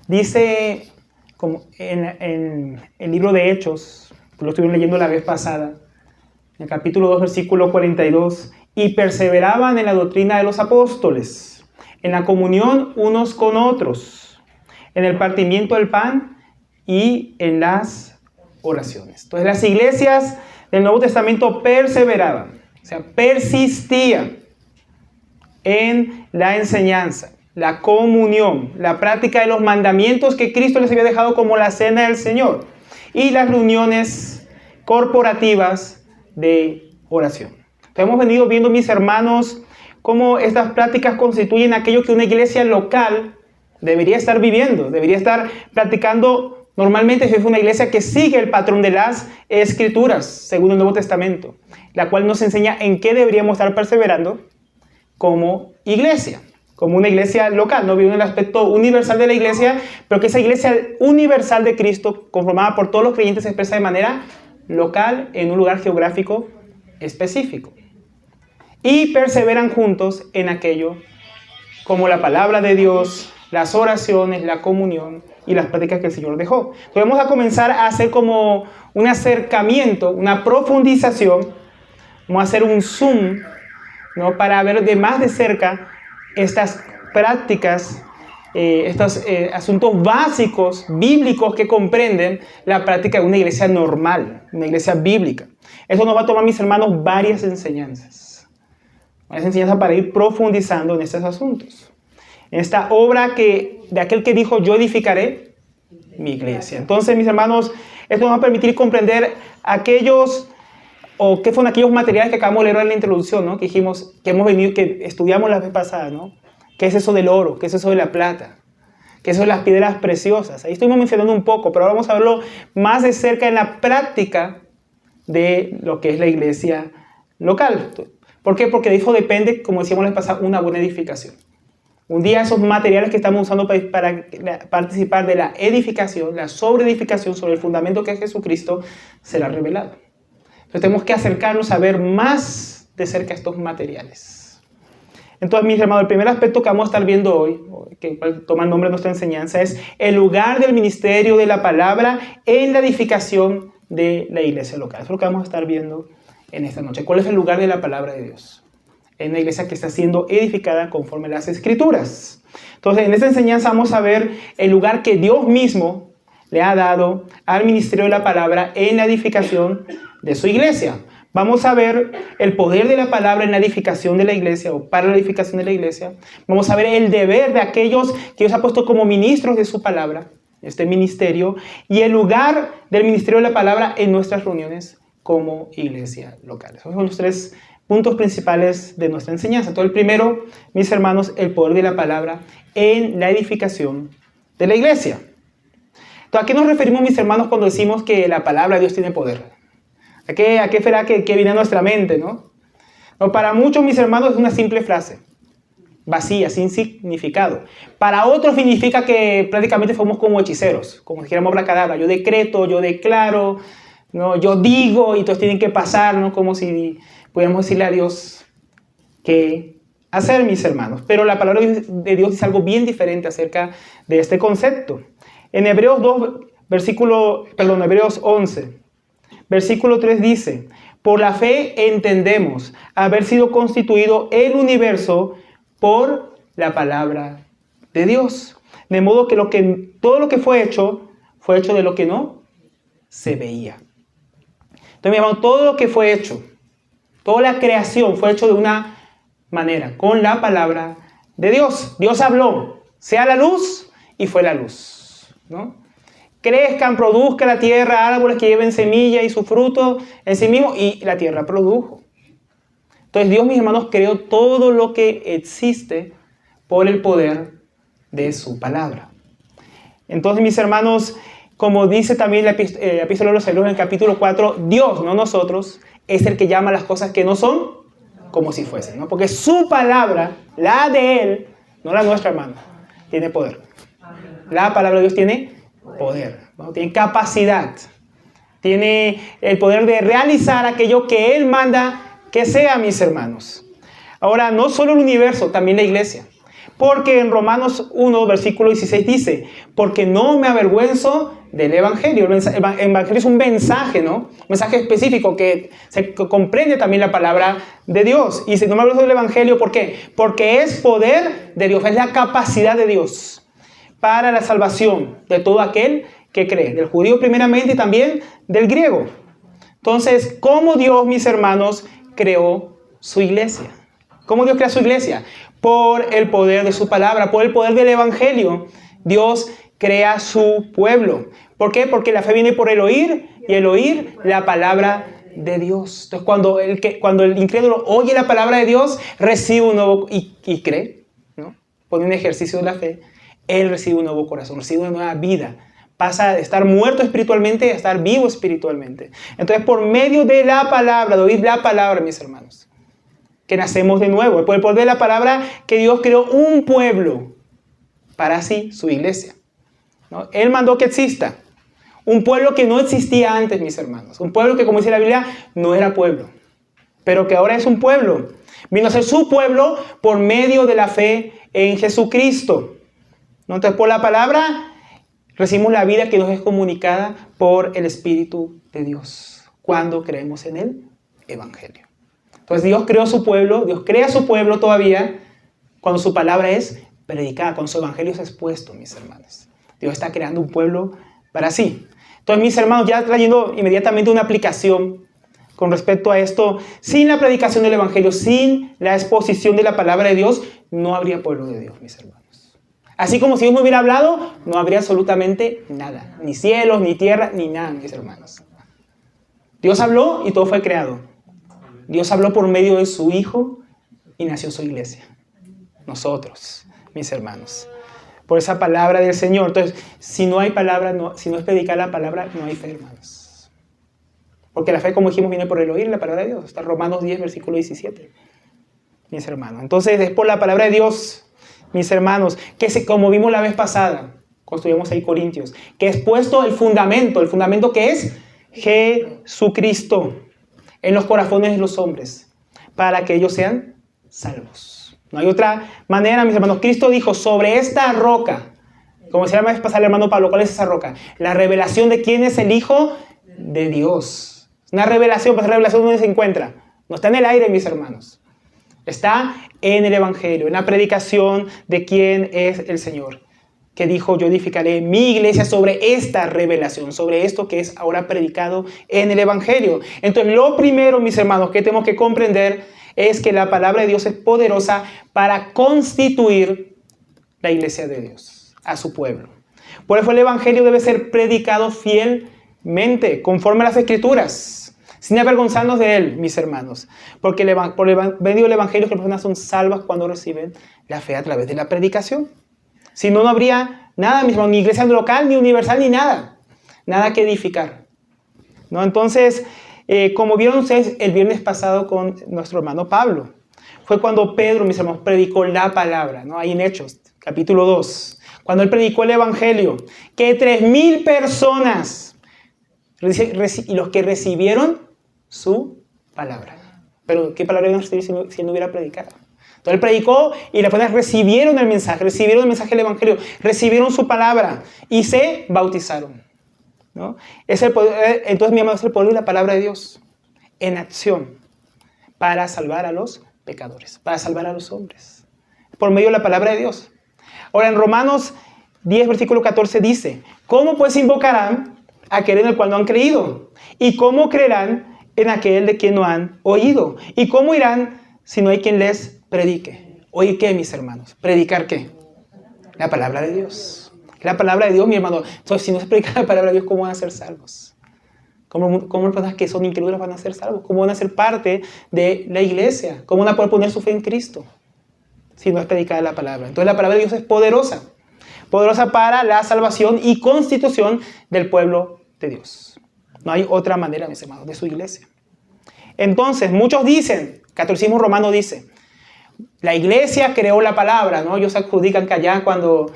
Dice, como en el libro de Hechos, lo estuvimos leyendo la vez pasada, en el capítulo 2, versículo 42, y perseveraban en la doctrina de los apóstoles, en la comunión unos con otros, en el partimiento del pan y en las oraciones. Entonces las iglesias del Nuevo Testamento perseveraban, o sea, persistían en la enseñanza, la comunión, la práctica de los mandamientos que Cristo les había dejado como la cena del Señor y las reuniones corporativas de oración. Entonces hemos venido viendo, mis hermanos, cómo estas prácticas constituyen aquello que una iglesia local debería estar viviendo, debería estar practicando normalmente si es una iglesia que sigue el patrón de las Escrituras, según el Nuevo Testamento, la cual nos enseña en qué deberíamos estar perseverando como iglesia, como una iglesia local, no viendo el aspecto universal de la iglesia, pero que esa iglesia universal de Cristo, conformada por todos los creyentes, se expresa de manera local en un lugar geográfico específico. Y perseveran juntos en aquello como la palabra de Dios, las oraciones, la comunión y las prácticas que el Señor dejó. Entonces vamos a comenzar a hacer como un acercamiento, una profundización, vamos a hacer un zoom, ¿no? Para ver de más de cerca estas prácticas, estos asuntos básicos, bíblicos que comprenden la práctica de una iglesia normal, una iglesia bíblica. Eso nos va a tomar, mis hermanos, varias enseñanzas para ir profundizando en estos asuntos. En esta obra de aquel que dijo, yo edificaré mi iglesia. Entonces, mis hermanos, esto nos va a permitir comprender qué fueron aquellos materiales que acabamos de leer en la introducción, ¿no? Que dijimos, que estudiamos la vez pasada, ¿no? ¿Qué es eso del oro? ¿Qué es eso de la plata? ¿Qué es eso de las piedras preciosas? Ahí estuvimos mencionando un poco, pero ahora vamos a verlo más de cerca en la práctica de lo que es la iglesia local. ¿Por qué? Porque de eso depende, como decíamos la vez pasada, una buena edificación. Un día esos materiales que estamos usando para participar de la edificación, la sobreedificación sobre el fundamento que es Jesucristo, será revelado. Entonces tenemos que acercarnos a ver más de cerca estos materiales. Entonces, mis hermanos, el primer aspecto que vamos a estar viendo hoy, que toma el nombre de nuestra enseñanza, es el lugar del ministerio de la palabra en la edificación de la iglesia local. Eso es lo que vamos a estar viendo en esta noche. ¿Cuál es el lugar de la palabra de Dios en una iglesia que está siendo edificada conforme a las Escrituras? Entonces, en esta enseñanza vamos a ver el lugar que Dios mismo le ha dado al ministerio de la palabra en la edificación de su iglesia. Vamos a ver el poder de la palabra en la edificación de la iglesia o para la edificación de la iglesia. Vamos a ver el deber de aquellos que Dios ha puesto como ministros de su palabra, este ministerio, y el lugar del ministerio de la palabra en nuestras reuniones como iglesia local. Esos son los tres puntos principales de nuestra enseñanza. Entonces, el primero, mis hermanos, el poder de la palabra en la edificación de la iglesia. Entonces, ¿a qué nos referimos, mis hermanos, cuando decimos que la palabra de Dios tiene poder? ¿A qué será que viene a nuestra mente, no? No, para muchos, mis hermanos, es una simple frase, vacía, sin significado. Para otros significa que prácticamente somos como hechiceros, como si dijéramos abracadabra. Yo decreto, yo declaro, ¿no? Yo digo y todos tienen que pasar, ¿no? Como si pudiéramos decirle a Dios qué hacer, mis hermanos. Pero la palabra de Dios dice algo bien diferente acerca de este concepto. En Hebreos 11, versículo 3 dice, por la fe entendemos haber sido constituido el universo por la palabra de Dios. De modo que todo lo que fue hecho de lo que no se veía. Entonces, mi hermano, todo lo que fue hecho, toda la creación fue hecho de una manera, con la palabra de Dios. Dios habló, sea la luz, y fue la luz, ¿no? Crezcan, produzca la tierra árboles que lleven semilla y su fruto en sí mismo, y la tierra produjo. Entonces Dios, mis hermanos, creó todo lo que existe por el poder de su palabra. Entonces, mis hermanos, como dice también la epístola de los Hebreos en el capítulo 4, Dios, no nosotros, es el que llama las cosas que no son como si fuesen, ¿no? Porque su palabra, la de Él, no la nuestra, hermano, tiene poder. La palabra de Dios tiene poder, ¿no? Tiene capacidad, tiene el poder de realizar aquello que Él manda que sea, mis hermanos. Ahora, no solo el universo, también la iglesia. Porque en Romanos 1, versículo 16 dice, porque no me avergüenzo del Evangelio. El Evangelio es un mensaje, ¿no? Un mensaje específico que comprende también la palabra de Dios. Y si no me avergüenzo del Evangelio, ¿por qué? Porque es poder de Dios, es la capacidad de Dios para la salvación de todo aquel que cree, del judío primeramente y también del griego. Entonces, ¿cómo Dios, mis hermanos, creó su iglesia? ¿Cómo Dios crea su iglesia? Por el poder de su palabra, por el poder del Evangelio. Dios crea su pueblo. ¿Por qué? Porque la fe viene por el oír y el oír la palabra de Dios. Entonces, cuando el incrédulo oye la palabra de Dios, recibe un nuevo y cree, ¿no? Pone un ejercicio de la fe, él recibe un nuevo corazón, recibe una nueva vida. Pasa de estar muerto espiritualmente a estar vivo espiritualmente. Entonces, por medio de la palabra, de oír la palabra, mis hermanos, que nacemos de nuevo. Por el poder de la palabra que Dios creó un pueblo para así su iglesia, ¿no? Él mandó que exista un pueblo que no existía antes, mis hermanos. Un pueblo que, como dice la Biblia, no era pueblo, pero que ahora es un pueblo. Vino a ser su pueblo por medio de la fe en Jesucristo, ¿no? Entonces, por la palabra recibimos la vida que nos es comunicada por el Espíritu de Dios cuando creemos en el Evangelio. Entonces Dios creó su pueblo, Dios crea su pueblo todavía cuando su palabra es predicada, cuando su evangelio es expuesto, mis hermanos. Dios está creando un pueblo para sí. Entonces, mis hermanos, ya trayendo inmediatamente una aplicación con respecto a esto, sin la predicación del evangelio, sin la exposición de la palabra de Dios, no habría pueblo de Dios, mis hermanos. Así como si Dios me hubiera hablado, no habría absolutamente nada, ni cielos, ni tierra, ni nada, mis hermanos. Dios habló y todo fue creado. Dios habló por medio de su Hijo y nació su iglesia. Nosotros, mis hermanos. Por esa palabra del Señor. Entonces, si no hay palabra, si no es predicar la palabra, no hay fe, hermanos. Porque la fe, como dijimos, viene por el oír la palabra de Dios. Está en Romanos 10, versículo 17. Mis hermanos. Entonces, es por la palabra de Dios, mis hermanos, que como vimos la vez pasada, cuando estuvimos ahí Corintios, que es puesto el fundamento que es Jesucristo en los corazones de los hombres, para que ellos sean salvos. No hay otra manera, mis hermanos. Cristo dijo, sobre esta roca, como decía la vez pasada el hermano Pablo, ¿cuál es esa roca? La revelación de quién es el Hijo de Dios. Una revelación, pues la revelación ¿dónde se encuentra? No está en el aire, mis hermanos. Está en el Evangelio, en la predicación de quién es el Señor, que dijo, yo edificaré mi iglesia sobre esta revelación, sobre esto que es ahora predicado en el Evangelio. Entonces, lo primero, mis hermanos, que tenemos que comprender es que la palabra de Dios es poderosa para constituir la iglesia de Dios, a su pueblo. Por eso el Evangelio debe ser predicado fielmente, conforme a las Escrituras, sin avergonzarnos de él, mis hermanos. Porque por medio del Evangelio las personas son salvas cuando reciben la fe a través de la predicación. Si no, no habría nada, mis hermanos, ni iglesia local, ni universal, ni nada. Nada que edificar, ¿no? Entonces, como vieron ustedes el viernes pasado con nuestro hermano Pablo, fue cuando Pedro, mis hermanos, predicó la palabra, ¿no? Ahí en Hechos, capítulo 2. Cuando él predicó el Evangelio, que 3,000 personas, y los que recibieron su palabra. Pero, ¿qué palabra iban a recibir si él no hubiera predicado? Entonces él predicó y las personas recibieron el mensaje del Evangelio, recibieron su palabra y se bautizaron, ¿no? Es el poder, entonces, mi amado, es el poder de la palabra de Dios en acción para salvar a los pecadores, para salvar a los hombres, por medio de la palabra de Dios. Ahora, en Romanos 10, versículo 14 dice, ¿cómo pues invocarán a aquel en el cual no han creído? ¿Y cómo creerán en aquel de quien no han oído? ¿Y cómo irán si no hay quien les predique? ¿Oír qué, mis hermanos? ¿Predicar qué? La palabra de Dios. La palabra de Dios, mi hermano. Entonces, si no se predica la palabra de Dios, ¿cómo van a ser salvos? ¿Cómo las personas que son incrédulas van a ser salvos? ¿Cómo van a ser parte de la iglesia? ¿Cómo van a poder poner su fe en Cristo si no es predicada la palabra? Entonces, la palabra de Dios es poderosa. Poderosa para la salvación y constitución del pueblo de Dios. No hay otra manera, mis hermanos, de su iglesia. Entonces, muchos dicen, el catolicismo romano dice, la iglesia creó la palabra, ¿no? Ellos adjudican que allá cuando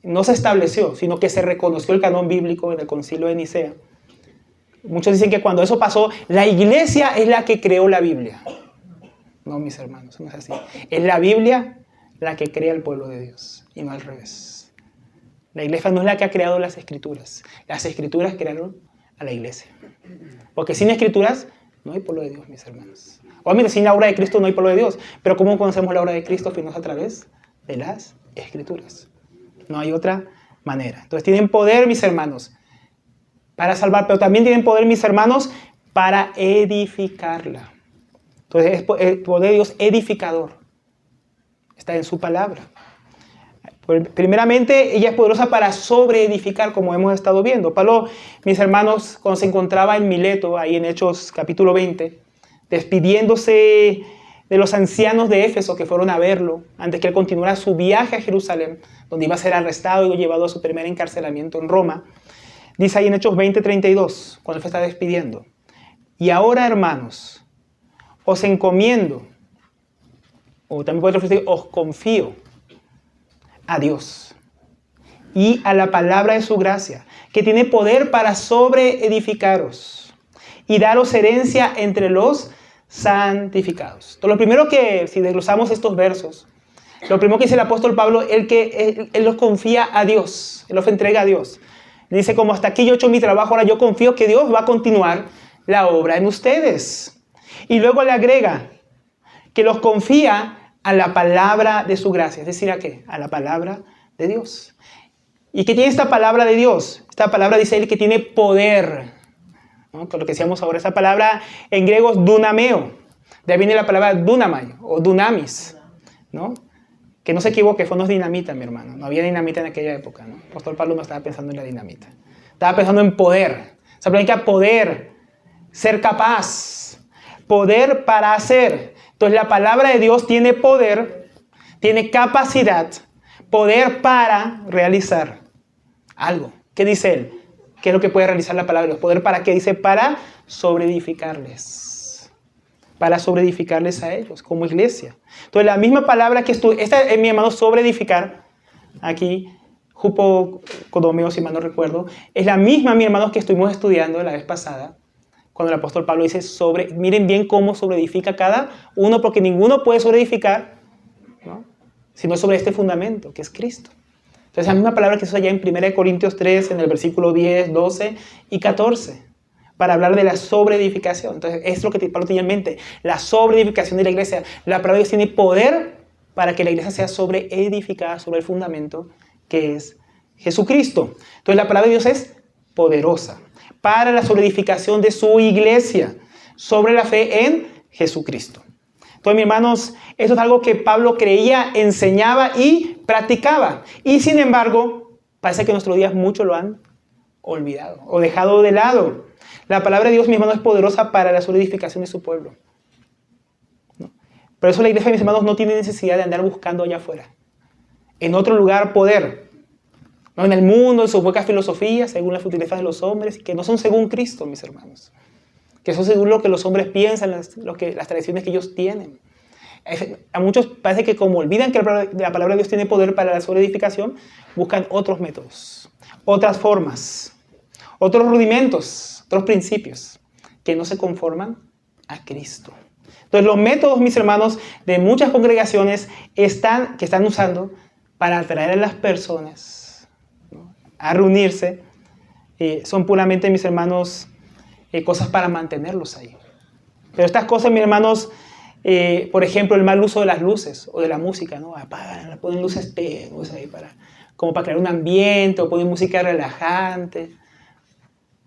no se estableció, sino que se reconoció el canon bíblico en el concilio de Nicea. Muchos dicen que cuando eso pasó, la iglesia es la que creó la Biblia. No, mis hermanos, no es así. Es la Biblia la que crea el pueblo de Dios y no al revés. La iglesia no es la que ha creado las escrituras. Las escrituras crearon a la iglesia. Porque sin escrituras no hay pueblo de Dios, mis hermanos. Obviamente sin la obra de Cristo no hay pueblo de Dios. Pero ¿cómo conocemos la obra de Cristo? Sino a través de las escrituras. No hay otra manera. Entonces tienen poder, mis hermanos, para salvar, pero también tienen poder, mis hermanos, para edificarla. Entonces es el poder de Dios edificador. Está en su palabra. Primeramente, ella es poderosa para sobreedificar, como hemos estado viendo. Pablo, mis hermanos, cuando se encontraba en Mileto, ahí en Hechos capítulo 20, despidiéndose de los ancianos de Éfeso que fueron a verlo, antes que él continuara su viaje a Jerusalén, donde iba a ser arrestado y llevado a su primer encarcelamiento en Roma, dice ahí en Hechos 20:32, cuando él se está despidiendo: y ahora, hermanos, os encomiendo, o también puede decir, os confío a Dios y a la palabra de su gracia, que tiene poder para sobreedificaros y daros herencia entre los santificados. Entonces, lo primero que, si desglosamos estos versos, lo primero que dice el apóstol Pablo, él los confía a Dios, él los entrega a Dios. Dice, como hasta aquí yo he hecho mi trabajo, ahora yo confío que Dios va a continuar la obra en ustedes. Y luego le agrega que los confía a la palabra de su gracia. Es decir, ¿a qué? A la palabra de Dios. ¿Y qué tiene esta palabra de Dios? Esta palabra dice él que tiene poder, ¿no? Con lo que decíamos ahora, esa palabra en griego es dunameo. De ahí viene la palabra dunamai o dunamis, ¿no? Que no se equivoque, no es dinamita, mi hermano. No había dinamita en aquella época, ¿no? El apóstol Pablo no estaba pensando en la dinamita. Estaba pensando en poder. Se aplica poder, ser capaz, poder para hacer. Entonces la palabra de Dios tiene poder, tiene capacidad, poder para realizar algo. ¿Qué dice él? ¿Qué es lo que puede realizar la palabra de Dios? ¿Poder para qué? Dice, para sobreedificarles. Para sobreedificarles a ellos, como iglesia. Entonces la misma palabra que esta es, mi hermano, sobreedificar, aquí, jupocodomeo, si mal no recuerdo, es la misma, mi hermano, que estuvimos estudiando la vez pasada, cuando el apóstol Pablo dice, miren bien cómo sobreedifica cada uno, porque ninguno puede sobreedificar, ¿no? Sino sobre este fundamento, que es Cristo. Entonces, la misma palabra que se usa ya en 1 Corintios 3, en el versículo 10, 12 y 14, para hablar de la sobreedificación. Entonces, es lo que Pablo tenía en mente, la sobreedificación de la iglesia. La palabra de Dios tiene poder para que la iglesia sea sobreedificada sobre el fundamento que es Jesucristo. Entonces, la palabra de Dios es poderosa para la solidificación de su iglesia sobre la fe en Jesucristo. Entonces, mis hermanos, esto es algo que Pablo creía, enseñaba y practicaba. Y sin embargo, parece que en nuestros días muchos lo han olvidado o dejado de lado. La palabra de Dios, mis hermanos, es poderosa para la solidificación de su pueblo. ¿No? Por eso la iglesia, mis hermanos, no tiene necesidad de andar buscando allá afuera, en otro lugar, poder. No en el mundo, en sus huecas filosofías, según las fortalezas de los hombres, que no son según Cristo, mis hermanos. Que son según lo que los hombres piensan, las tradiciones que ellos tienen. A muchos parece que como olvidan que la palabra de Dios tiene poder para la sobreedificación, buscan otros métodos, otras formas, otros rudimentos, otros principios, que no se conforman a Cristo. Entonces los métodos, mis hermanos, de muchas congregaciones que están usando para atraer a las personas a reunirse, son puramente, mis hermanos, cosas para mantenerlos ahí. Pero estas cosas, mis hermanos, por ejemplo, el mal uso de las luces o de la música, ¿no? Apagan, ponen luces tenues ahí como para crear un ambiente, o ponen música relajante.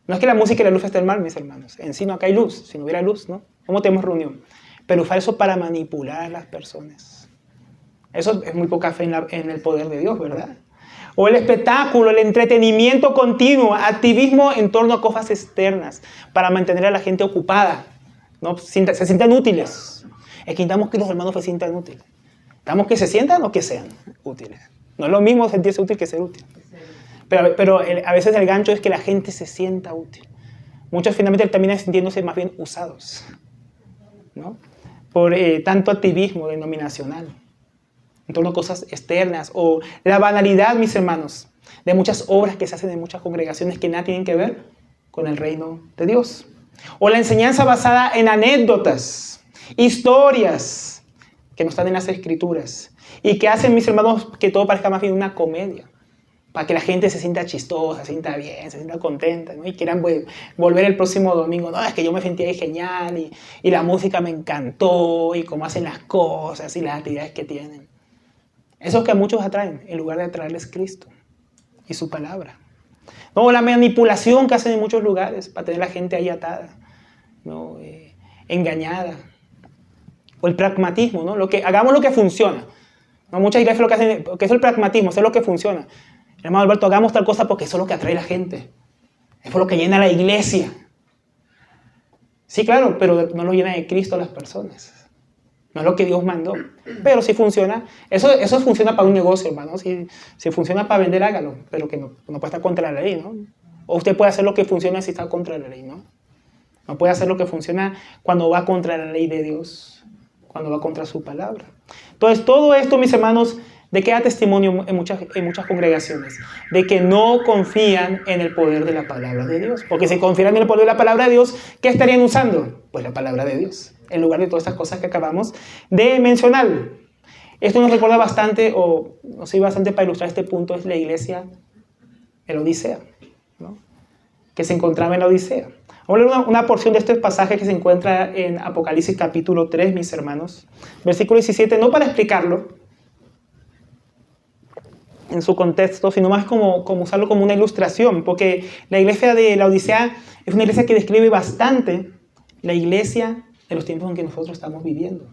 No es que la música y la luz estén mal, mis hermanos. En sí no, acá hay luz. Si no hubiera luz, ¿no? ¿Cómo tenemos reunión? Pero usar eso para manipular a las personas. Eso es muy poca fe en el poder de Dios, ¿verdad? O el espectáculo, el entretenimiento continuo, activismo en torno a cosas externas para mantener a la gente ocupada, ¿no? Se sientan útiles. Es que necesitamos que los hermanos se sientan útiles. Necesitamos que se sientan o que sean útiles. No es lo mismo sentirse útil que ser útil. Pero a veces el gancho es que la gente se sienta útil. Muchos finalmente terminan sintiéndose más bien usados, ¿no? Por tanto activismo denominacional en torno a cosas externas, o la banalidad, mis hermanos, de muchas obras que se hacen en muchas congregaciones que nada tienen que ver con el reino de Dios. O la enseñanza basada en anécdotas, historias que no están en las Escrituras, Y que hacen, mis hermanos, que todo parezca más bien una comedia. Para que la gente se sienta chistosa, se sienta bien, se sienta contenta, ¿no? Y quieran volver el próximo domingo. No, es que yo me sentí ahí genial y la música me encantó y cómo hacen las cosas y las actividades que tienen. Eso es que a muchos atraen, en lugar de atraerles Cristo y su palabra. No, la manipulación que hacen en muchos lugares para tener a la gente ahí atada, ¿no? Engañada. O el pragmatismo, ¿no? Hagamos lo que funciona. ¿No? Muchas iglesias lo que hacen, que es el pragmatismo, eso es lo que funciona. Hermano Alberto, hagamos tal cosa porque eso es lo que atrae a la gente. Eso es lo que llena la iglesia. Sí, claro, pero no lo llena de Cristo a las personas. No es lo que Dios mandó. Pero sí funciona. Eso funciona para un negocio, hermano. Si funciona para vender, hágalo. Pero que no puede estar contra la ley, ¿no? O usted puede hacer lo que funciona si está contra la ley, ¿no? No puede hacer lo que funciona cuando va contra la ley de Dios. Cuando va contra su palabra. Entonces, todo esto, mis hermanos, ¿de qué da testimonio en muchas congregaciones? De que no confían en el poder de la palabra de Dios. Porque si confiaran en el poder de la palabra de Dios, ¿qué estarían usando? Pues la palabra de Dios, en lugar de todas estas cosas que acabamos de mencionar. Esto nos recuerda bastante, o nos sirve bastante para ilustrar este punto, es la iglesia de la Odisea, ¿no? Que se encontraba en la Odisea. Vamos a leer una porción de este pasaje que se encuentra en Apocalipsis capítulo 3, mis hermanos. Versículo 17, no para explicarlo en su contexto, sino más como usarlo como una ilustración, porque la iglesia de la Odisea es una iglesia que describe bastante la iglesia de los tiempos en que nosotros estamos viviendo,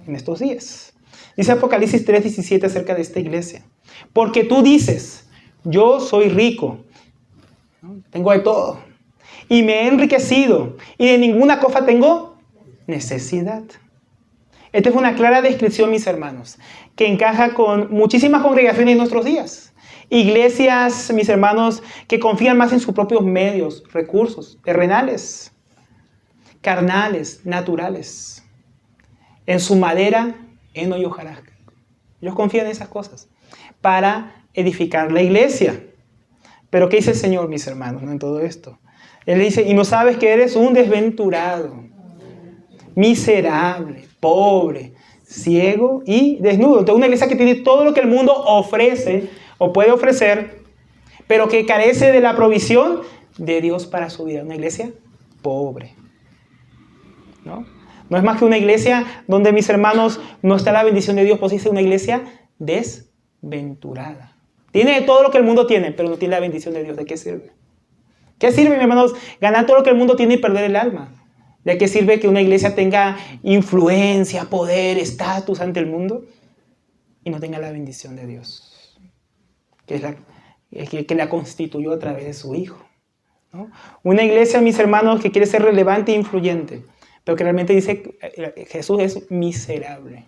en estos días. Dice Apocalipsis 3:17 acerca de esta iglesia. Porque tú dices, yo soy rico, ¿no? Tengo de todo, y me he enriquecido, y de ninguna cosa tengo necesidad. Esta es una clara descripción, mis hermanos, que encaja con muchísimas congregaciones en nuestros días. Iglesias, mis hermanos, que confían más en sus propios medios, recursos, terrenales, carnales, naturales, en su madera, heno y hojarasca. Ellos confían en esas cosas para edificar la iglesia. Pero ¿qué dice el Señor, mis hermanos, en todo esto? Él dice, y no sabes que eres un desventurado, miserable, pobre, ciego y desnudo. Entonces, una iglesia que tiene todo lo que el mundo ofrece o puede ofrecer, pero que carece de la provisión de Dios para su vida. Una iglesia pobre, ¿no? No es más que una iglesia donde, mis hermanos, no está la bendición de Dios, pues dice una iglesia desventurada. Tiene todo lo que el mundo tiene, pero no tiene la bendición de Dios. ¿De qué sirve? ¿Qué sirve, mis hermanos, ganar todo lo que el mundo tiene y perder el alma? ¿De qué sirve que una iglesia tenga influencia, poder, estatus ante el mundo y no tenga la bendición de Dios? Que la constituyó a través de su Hijo, ¿no? Una iglesia, mis hermanos, que quiere ser relevante e influyente, pero que realmente dice que Jesús es miserable.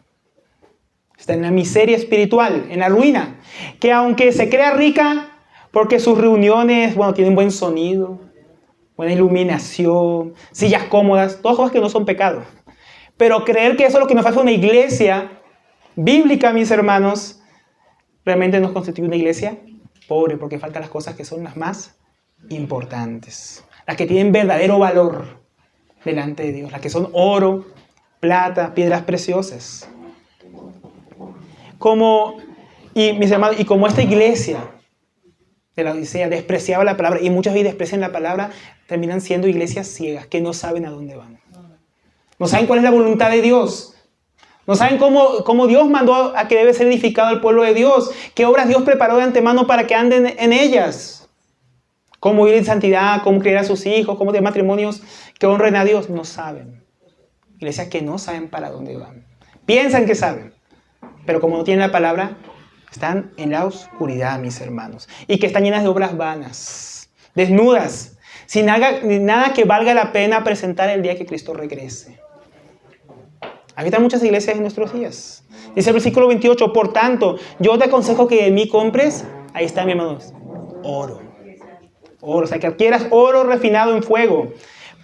Está en la miseria espiritual, en la ruina. Que aunque se crea rica, porque sus reuniones, tienen buen sonido, buena iluminación, sillas cómodas, todas cosas que no son pecados. Pero creer que eso es lo que nos hace una iglesia bíblica, mis hermanos, realmente nos constituye una iglesia pobre, porque faltan las cosas que son las más importantes, las que tienen verdadero valor delante de Dios, las que son oro, plata, piedras preciosas. Mis hermanos, y como esta iglesia de la Odisea despreciaba la palabra, y muchas veces desprecian la palabra, terminan siendo iglesias ciegas que no saben a dónde van. No saben cuál es la voluntad de Dios. No saben cómo Dios mandó a que debe ser edificado el pueblo de Dios. Qué obras Dios preparó de antemano para que anden en ellas. Cómo vivir en santidad, cómo criar a sus hijos, cómo tener matrimonios que honren a Dios. No saben. Iglesias que no saben para dónde van. Piensan que saben, pero como no tienen la palabra, están en la oscuridad, mis hermanos. Y que están llenas de obras vanas, desnudas, sin nada que valga la pena presentar el día que Cristo regrese. Habitan muchas iglesias en nuestros días. Dice el versículo 28, por tanto, yo te aconsejo que de mí compres, ahí está, mis hermanos, oro. Oro, o sea, que adquieras oro refinado en fuego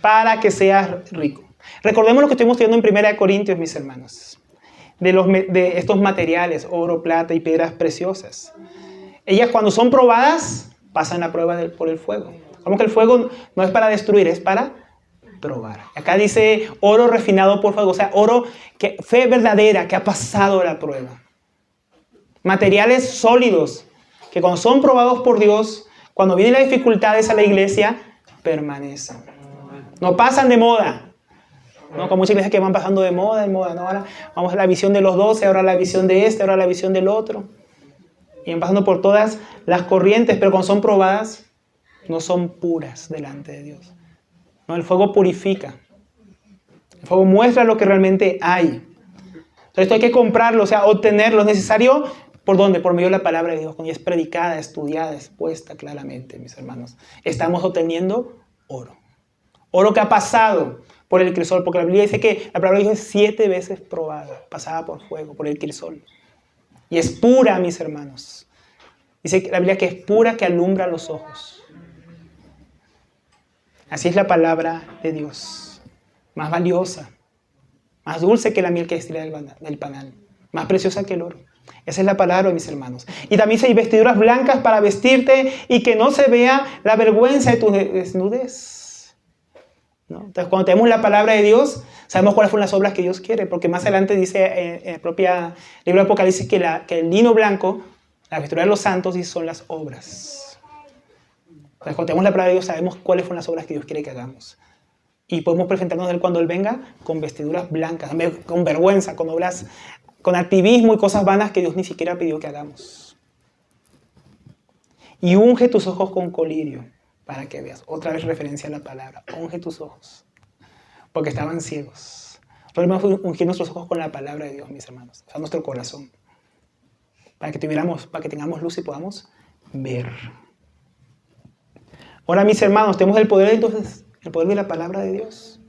para que seas rico. Recordemos lo que estuvimos estudiando en 1 Corintios, mis hermanos. De estos materiales, oro, plata y piedras preciosas. Ellas cuando son probadas, pasan la prueba por el fuego. Como que el fuego no es para destruir, es para probar. Acá dice oro refinado por fuego, o sea, oro, fe verdadera que ha pasado la prueba. Materiales sólidos, que cuando son probados por Dios, cuando vienen las dificultades a la iglesia, permanecen. No pasan de moda. ¿No? Con muchas iglesias que van pasando de moda en moda. ¿No? Ahora vamos a la visión de los 12, ahora la visión de este, ahora la visión del otro. Y van pasando por todas las corrientes, pero cuando son probadas, no son puras delante de Dios. ¿No? El fuego purifica. El fuego muestra lo que realmente hay. Entonces esto hay que comprarlo, o sea, obtenerlo. Es necesario, ¿por dónde? Por medio de la palabra de Dios, cuando ya es predicada, estudiada, expuesta claramente, mis hermanos. Estamos obteniendo oro. Oro que ha pasado por el crisol, porque la Biblia dice que la palabra de Dios es 7 veces probada, pasada por fuego, por el crisol. Y es pura, mis hermanos. Dice la Biblia que es pura, que alumbra los ojos. Así es la palabra de Dios. Más valiosa, más dulce que la miel que destila del panal, más preciosa que el oro. Esa es la palabra, mis hermanos. Y también hay vestiduras blancas para vestirte y que no se vea la vergüenza de tu desnudez. ¿No? Entonces, cuando tenemos la palabra de Dios, sabemos cuáles son las obras que Dios quiere, porque más adelante dice en el propio libro de Apocalipsis que el lino blanco, la vestidura de los santos, y son las obras. Entonces, cuando tenemos la palabra de Dios, sabemos cuáles son las obras que Dios quiere que hagamos. Y podemos presentarnos a Él cuando Él venga con vestiduras blancas, con vergüenza, con obras, con activismo y cosas vanas que Dios ni siquiera pidió que hagamos. Y unge tus ojos con colirio para que veas. Otra vez referencia a la palabra. Unge tus ojos. Porque estaban ciegos. Nosotros debemos ungir nuestros ojos con la palabra de Dios, mis hermanos. O sea, nuestro corazón. Para que tengamos luz y podamos ver. Ahora, mis hermanos, tenemos el poder entonces. El poder de la palabra de Dios,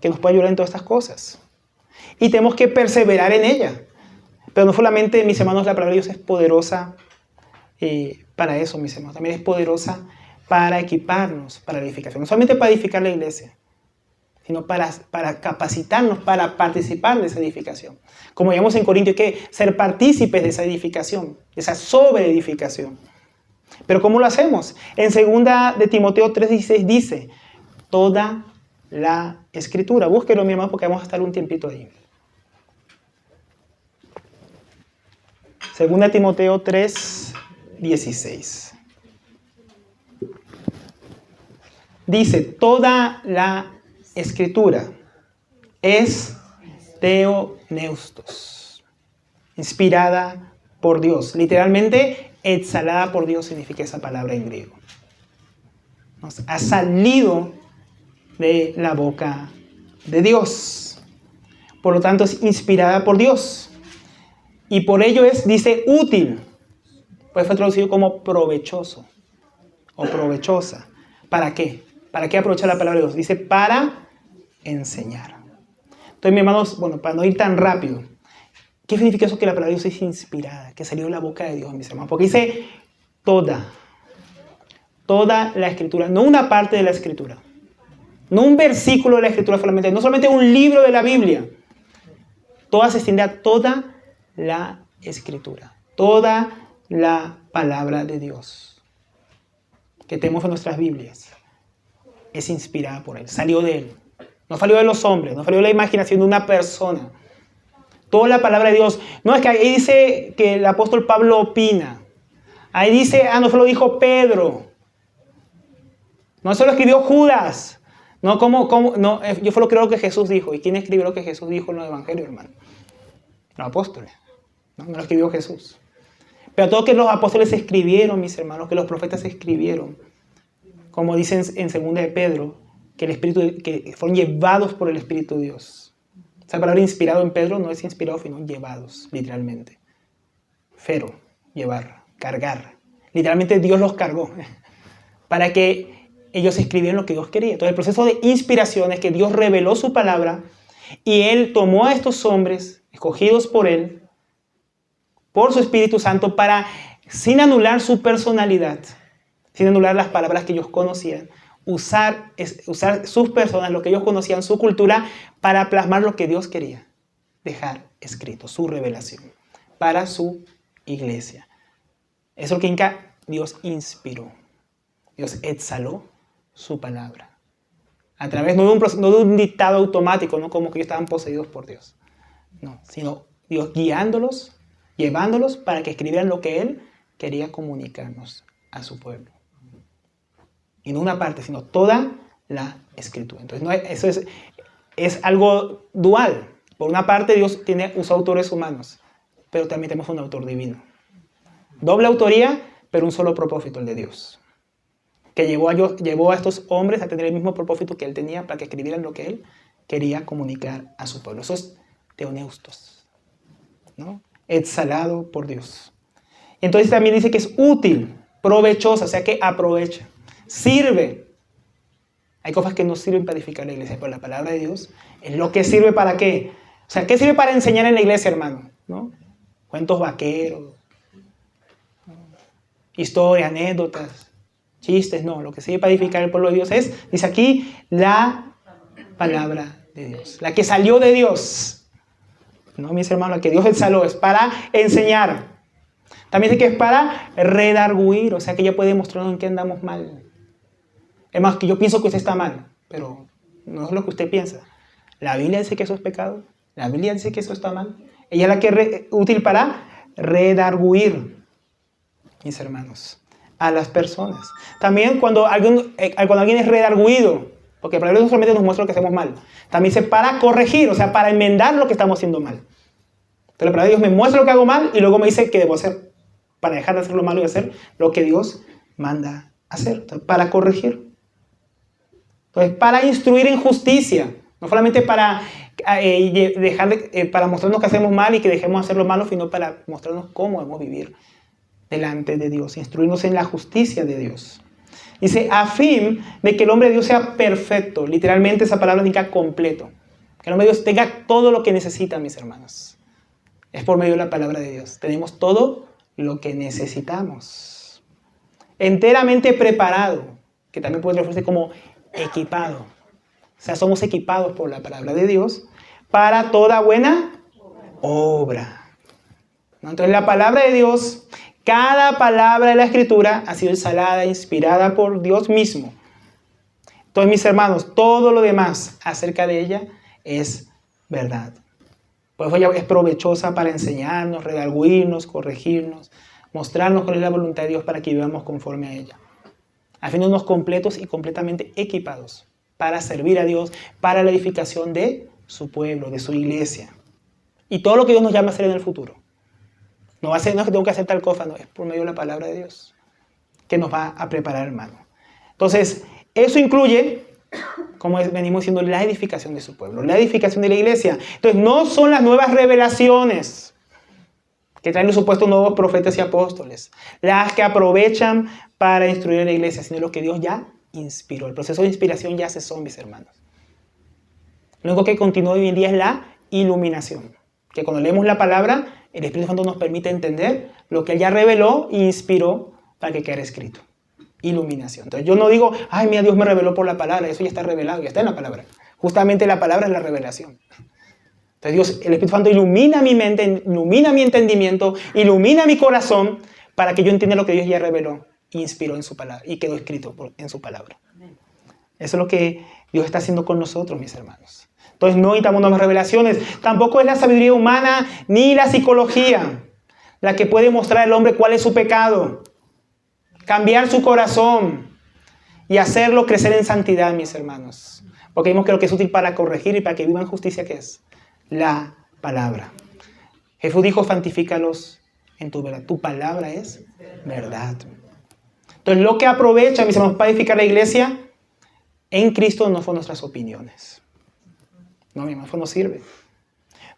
que nos puede ayudar en todas estas cosas. Y tenemos que perseverar en ella. Pero no solamente, mis hermanos, la palabra de Dios es poderosa para eso, mis hermanos. También es poderosa para equiparnos para la edificación. No solamente para edificar la iglesia, sino para capacitarnos, para participar de esa edificación. Como digamos en Corintios, hay que ser partícipes de esa edificación, de esa sobreedificación. Pero ¿cómo lo hacemos? En 2 de Timoteo 3:16 dice, toda la Escritura. Búsquelo, mi hermano, porque vamos a estar un tiempito ahí. 2 Timoteo 3:16. Dice, toda la Escritura es theopneustos, inspirada por Dios. Literalmente, exhalada por Dios significa esa palabra en griego. Ha salido de la boca de Dios. Por lo tanto, es inspirada por Dios. Y por ello es, dice, útil. Pues fue traducido como provechoso o provechosa. ¿Para qué? ¿Para qué aprovechar la palabra de Dios? Dice, para enseñar. Entonces, mis hermanos, bueno, para no ir tan rápido, ¿qué significa eso que la palabra de Dios es inspirada? Que salió de la boca de Dios, mis hermanos. Porque dice toda la Escritura, no una parte de la Escritura. No un versículo de la Escritura solamente, no solamente un libro de la Biblia. Toda se extiende a toda la Escritura. Toda la palabra de Dios que tenemos en nuestras Biblias es inspirada por Él. Salió de Él. No salió de los hombres, no salió de la imaginación de una persona. Toda la palabra de Dios. No, es que ahí dice que el apóstol Pablo opina. Ahí dice, no se lo dijo Pedro. No se lo escribió Judas. No, no, yo solo creo lo que Jesús dijo. ¿Y quién escribió lo que Jesús dijo en los evangelios, hermano? Los apóstoles. No lo escribió Jesús. Pero todo que los apóstoles escribieron, mis hermanos, que los profetas escribieron. Como dicen en 2 de Pedro, que fueron llevados por el Espíritu de Dios. Esa palabra inspirado en Pedro no es inspirado, sino llevados, literalmente. Fero, llevar, cargar. Literalmente Dios los cargó para que ellos escribieran lo que Dios quería. Entonces el proceso de inspiración es que Dios reveló su palabra y Él tomó a estos hombres escogidos por Él, por su Espíritu Santo, para, sin anular su personalidad, sin anular las palabras que ellos conocían, usar sus personas, lo que ellos conocían, su cultura, para plasmar lo que Dios quería dejar escrito, su revelación, para su iglesia. Eso es lo que indica Dios inspiró. Dios exhaló su palabra. A través no de un dictado automático, no como que ellos estaban poseídos por Dios. No, sino Dios guiándolos llevándolos para que escribieran lo que Él quería comunicarnos a su pueblo. Y no una parte, sino toda la Escritura. Entonces, eso es algo dual. Por una parte, Dios usa autores humanos, pero también tenemos un autor divino. Doble autoría, pero un solo propósito, el de Dios. Que llevó a estos hombres a tener el mismo propósito que Él tenía para que escribieran lo que Él quería comunicar a su pueblo. Eso es Teoneustos, ¿no? Exhalado por Dios. Entonces también dice que es útil, provechosa, o sea que aprovecha, sirve. Hay cosas que no sirven para edificar la iglesia, pero la palabra de Dios es lo que sirve para qué. O sea, ¿qué sirve para enseñar en la iglesia, hermano? ¿No? Cuentos vaqueros, historias, anécdotas, chistes, no. Lo que sirve para edificar el pueblo de Dios es, dice aquí, la palabra de Dios, la que salió de Dios. No, mis hermanos, la que Dios exhaló es para enseñar. También dice que es para redarguir, o sea que ella puede mostrarnos en qué andamos mal. Es más, que yo pienso que usted está mal, pero no es lo que usted piensa. La Biblia dice que eso es pecado, la Biblia dice que eso está mal. Ella es la que es útil para redarguir, mis hermanos, a las personas. También cuando alguien es redarguido, porque la palabra no solamente nos muestra lo que hacemos mal, también dice para corregir, o sea, para enmendar lo que estamos haciendo mal. Entonces la palabra de Dios me muestra lo que hago mal y luego me dice qué debo hacer para dejar de hacer lo malo y hacer lo que Dios manda hacer. Entonces, para corregir. Entonces, para instruir en justicia, no solamente para para mostrarnos que hacemos mal y que dejemos de hacer lo malo, sino para mostrarnos cómo debemos vivir delante de Dios, instruirnos en la justicia de Dios. Dice, a fin de que el hombre de Dios sea perfecto. Literalmente esa palabra indica completo. Que el hombre de Dios tenga todo lo que necesita, mis hermanos. Es por medio de la palabra de Dios. Tenemos todo lo que necesitamos. Enteramente preparado, que también puede referirse como equipado. O sea, somos equipados por la palabra de Dios para toda buena obra. ¿No? Entonces la palabra de Dios, cada palabra de la Escritura ha sido exhalada, inspirada por Dios mismo. Entonces, mis hermanos, todo lo demás acerca de ella es verdad. Por eso ella es provechosa para enseñarnos, redarguirnos, corregirnos, mostrarnos cuál es la voluntad de Dios para que vivamos conforme a ella. Haciéndonos completos y completamente equipados para servir a Dios, para la edificación de su pueblo, de su iglesia. Y todo lo que Dios nos llama a hacer en el futuro. No es que tengo que hacer tal cosa, no, es por medio de la palabra de Dios que nos va a preparar, hermano. Entonces, eso incluye, como venimos diciendo, la edificación de su pueblo, la edificación de la iglesia. Entonces, no son las nuevas revelaciones que traen los supuestos nuevos profetas y apóstoles, las que aprovechan para instruir a la iglesia, sino lo que Dios ya inspiró. El proceso de inspiración ya cesó, mis hermanos. Lo único que continúa hoy en día es la iluminación. Que cuando leemos la palabra, el Espíritu Santo nos permite entender lo que Él ya reveló e inspiró para que quede escrito. Iluminación. Entonces yo no digo, ay, mira, Dios me reveló por la palabra. Eso ya está revelado, ya está en la palabra. Justamente la palabra es la revelación. Entonces Dios, el Espíritu Santo ilumina mi mente, ilumina mi entendimiento, ilumina mi corazón para que yo entienda lo que Dios ya reveló e inspiró en su palabra y quedó escrito en su palabra. Eso es lo que Dios está haciendo con nosotros, mis hermanos. Entonces no necesitamos nuevas revelaciones. Tampoco es la sabiduría humana ni la psicología la que puede mostrar al hombre cuál es su pecado. Cambiar su corazón y hacerlo crecer en santidad, mis hermanos. Porque vimos que lo que es útil para corregir y para que vivan justicia, ¿qué es? La palabra. Jesús dijo, santifícalos en tu verdad. Tu palabra es verdad. Entonces lo que aprovecha, mis hermanos, para edificar la iglesia en Cristo no son nuestras opiniones. No, mi hermano, eso no sirve.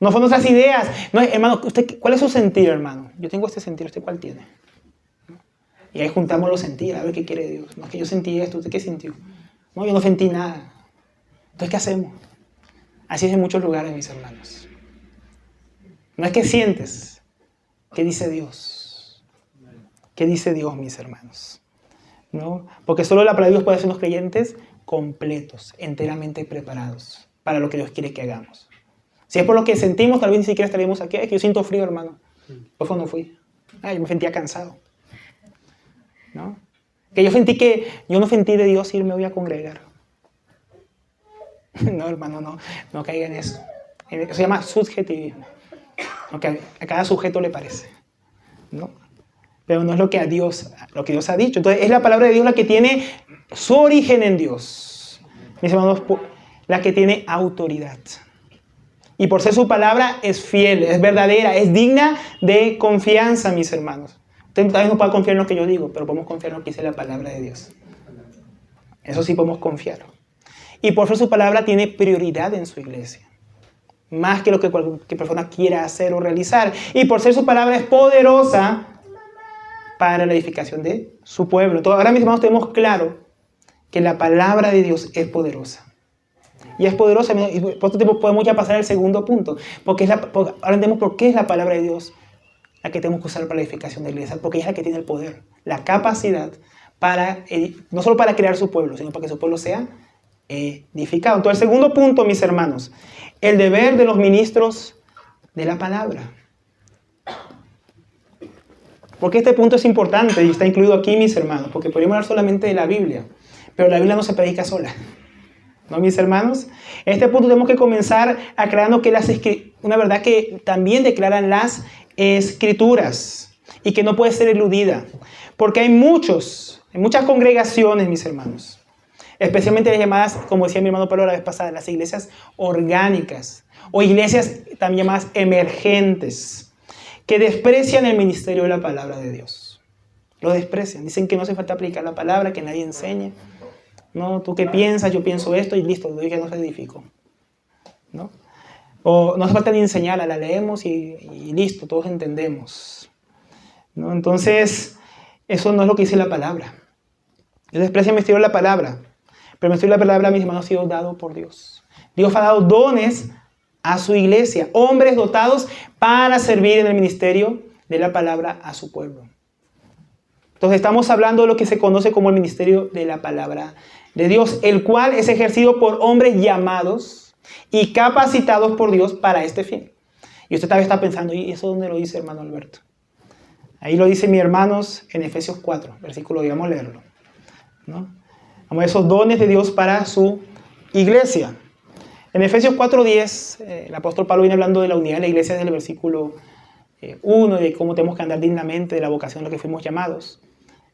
No son nuestras ideas. No, hermano, ¿cuál es su sentir, hermano? Yo tengo este sentir, ¿usted cuál tiene? Y ahí juntamos los sentir, a ver qué quiere Dios. No, es que yo sentí esto, ¿usted qué sintió? No, yo no sentí nada. Entonces, ¿qué hacemos? Así es en muchos lugares, mis hermanos. No es que sientes. ¿Qué dice Dios? ¿Qué dice Dios, mis hermanos? ¿No? Porque solo la palabra de Dios puede hacernos creyentes completos, enteramente preparados para lo que Dios quiere que hagamos. Si es por lo que sentimos, tal vez ni siquiera estaríamos aquí. Es que yo siento frío, hermano. Por eso no fui. Yo me sentía cansado. ¿No? Que yo no sentí de Dios irme hoy a congregar. No, hermano, no caiga en eso. Eso se llama subjetivismo. lo que a cada sujeto le parece, ¿no? Pero no es lo que Dios ha dicho. Entonces es la palabra de Dios la que tiene su origen en Dios. Mis hermanos, la que tiene autoridad. Y por ser su palabra es fiel, es verdadera, es digna de confianza, mis hermanos. Usted tal vez no pueda confiar en lo que yo digo, pero podemos confiar en lo que dice la palabra de Dios. Eso sí podemos confiar. Y por ser su palabra tiene prioridad en su iglesia. Más que lo que cualquier persona quiera hacer o realizar. Y por ser su palabra es poderosa para la edificación de su pueblo. Entonces, ahora, mis hermanos, tenemos claro que la palabra de Dios es poderosa. Y es poderosa, y por eso podemos ya pasar al segundo punto. Ahora entendemos por qué es la palabra de Dios la que tenemos que usar para la edificación de la iglesia. Porque es la que tiene el poder, la capacidad para, no solo para crear su pueblo, sino para que su pueblo sea edificado. Entonces, el segundo punto, mis hermanos, el deber de los ministros de la palabra. Porque este punto es importante y está incluido aquí, mis hermanos, porque podemos hablar solamente de la Biblia, pero la Biblia no se predica sola. ¿No, mis hermanos? En este punto tenemos que comenzar aclarando que una verdad que también declaran las Escrituras y que no puede ser eludida. Porque hay muchas congregaciones, mis hermanos, especialmente las llamadas, como decía mi hermano Pablo la vez pasada, las iglesias orgánicas o iglesias también llamadas emergentes, que desprecian el ministerio de la palabra de Dios. Lo desprecian. Dicen que no hace falta aplicar la palabra, que nadie enseña. No, tú qué piensas, yo pienso esto y listo, yo ya no se edifico. ¿No? O no hace falta ni enseñarla, la leemos y listo, todos entendemos. ¿No? Entonces, eso no es lo que dice la palabra. Yo desprecio el ministerio de la palabra, pero el ministerio de la palabra, mis hermanos, ha sido dado por Dios. Dios ha dado dones a su iglesia, hombres dotados para servir en el ministerio de la palabra a su pueblo. Entonces estamos hablando de lo que se conoce como el ministerio de la palabra de Dios, el cual es ejercido por hombres llamados y capacitados por Dios para este fin. Y usted tal vez está pensando, ¿y eso dónde lo dice, hermano Alberto? Ahí lo dice, mis hermanos, en Efesios 4, versículo, digamos, leerlo, ¿no? Vamos a ver esos dones de Dios para su iglesia. En Efesios 4:10, el apóstol Pablo viene hablando de la unidad de la iglesia desde el versículo 1, de cómo tenemos que andar dignamente, de la vocación a la que fuimos llamados.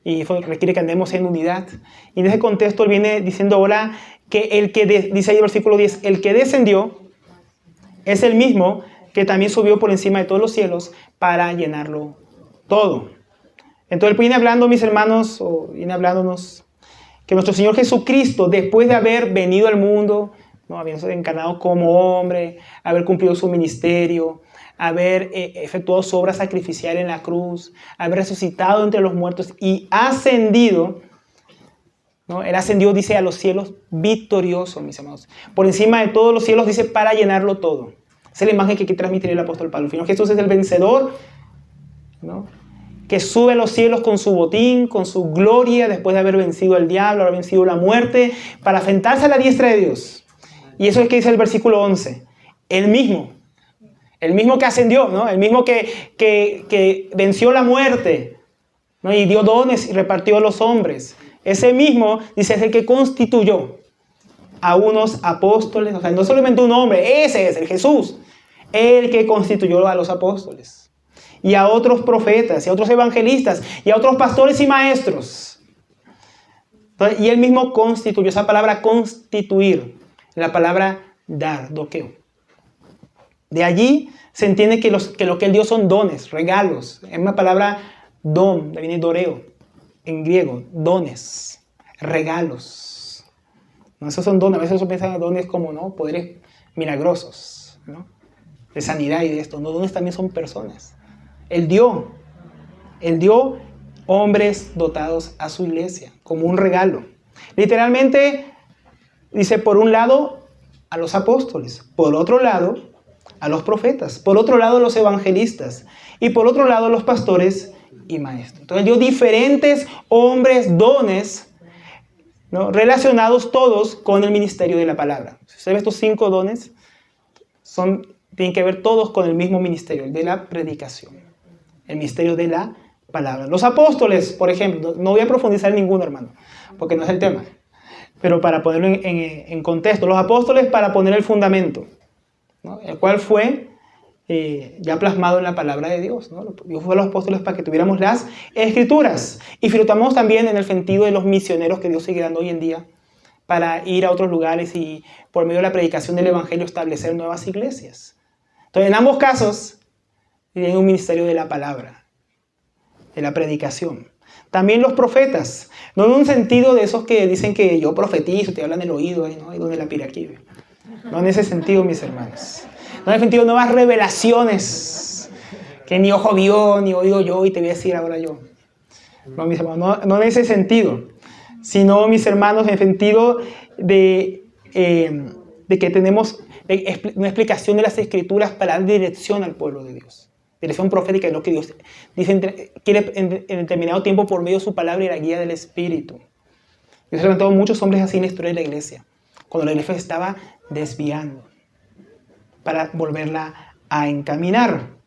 Y eso requiere que andemos en unidad. Y en ese contexto él viene diciendo ahora que dice ahí el versículo 10, el que descendió es el mismo que también subió por encima de todos los cielos para llenarlo todo. Entonces él viene hablando, mis hermanos, o viene hablándonos que nuestro Señor Jesucristo, después de haber venido al mundo, ¿no?, habiendo encarnado como hombre, haber cumplido su ministerio, haber efectuado su obra sacrificial en la cruz, haber resucitado entre los muertos y ascendido, ¿no? Él ascendió, dice, a los cielos victorioso, mis hermanos. Por encima de todos los cielos, dice, para llenarlo todo. Esa es la imagen que quiere transmitir el apóstol Pablo. Jesús es el vencedor, ¿no?, que sube a los cielos con su botín, con su gloria, después de haber vencido al diablo, haber vencido la muerte, para sentarse a la diestra de Dios. Y eso es que dice el versículo 11. El mismo que ascendió, ¿no? El mismo que venció la muerte, ¿no?, y dio dones y repartió a los hombres. Ese mismo, dice, es el que constituyó a unos apóstoles, o sea, no solamente un hombre, ese es el Jesús, el que constituyó a los apóstoles, y a otros profetas, y a otros evangelistas, y a otros pastores y maestros. Entonces, y él mismo constituyó, esa palabra constituir, la palabra dar, doqueo. De allí se entiende que lo que él dio son dones, regalos. Es una palabra don, de viene doreo, en griego, dones, regalos. ¿No? Esos son dones, a veces se piensan en dones como, ¿no?, poderes milagrosos, ¿no?, de sanidad y de esto. No, dones también son personas. Él dio hombres dotados a su iglesia como un regalo. Literalmente dice, por un lado a los apóstoles, por otro lado a los profetas, por otro lado a los evangelistas y por otro lado a los pastores y maestros. Entonces dio diferentes hombres, dones, ¿no?, relacionados todos con el ministerio de la palabra. Si usted ve estos 5 dones, tienen que ver todos con el mismo ministerio, el de la predicación, el ministerio de la palabra. Los apóstoles, por ejemplo, no voy a profundizar en ninguno, hermano, porque no es el tema, pero para ponerlo en contexto, los apóstoles para poner el fundamento, ¿no?, el cual fue ya plasmado en la palabra de Dios, ¿no? Dios fue a los apóstoles para que tuviéramos las escrituras. Y flotamos también en el sentido de los misioneros que Dios sigue dando hoy en día para ir a otros lugares y por medio de la predicación del evangelio establecer nuevas iglesias. Entonces, en ambos casos, tienen un ministerio de la palabra, de la predicación. También los profetas, no en un sentido de esos que dicen que yo profetizo, te hablan del oído, ¿no? Ahí donde la piraquí. No en ese sentido, mis hermanos. No en el sentido de nuevas revelaciones que ni ojo vio, ni oído yo y te voy a decir ahora yo. No, mis hermanos, no en ese sentido, sino, mis hermanos, en el sentido de que tenemos una explicación de las Escrituras para dar dirección al pueblo de Dios. Dirección profética es lo que Dios dice, quiere en determinado tiempo por medio de su palabra y la guía del Espíritu. Dios ha levantado muchos hombres así en la historia de la iglesia, cuando la iglesia estaba desviando, para volverla a encaminar.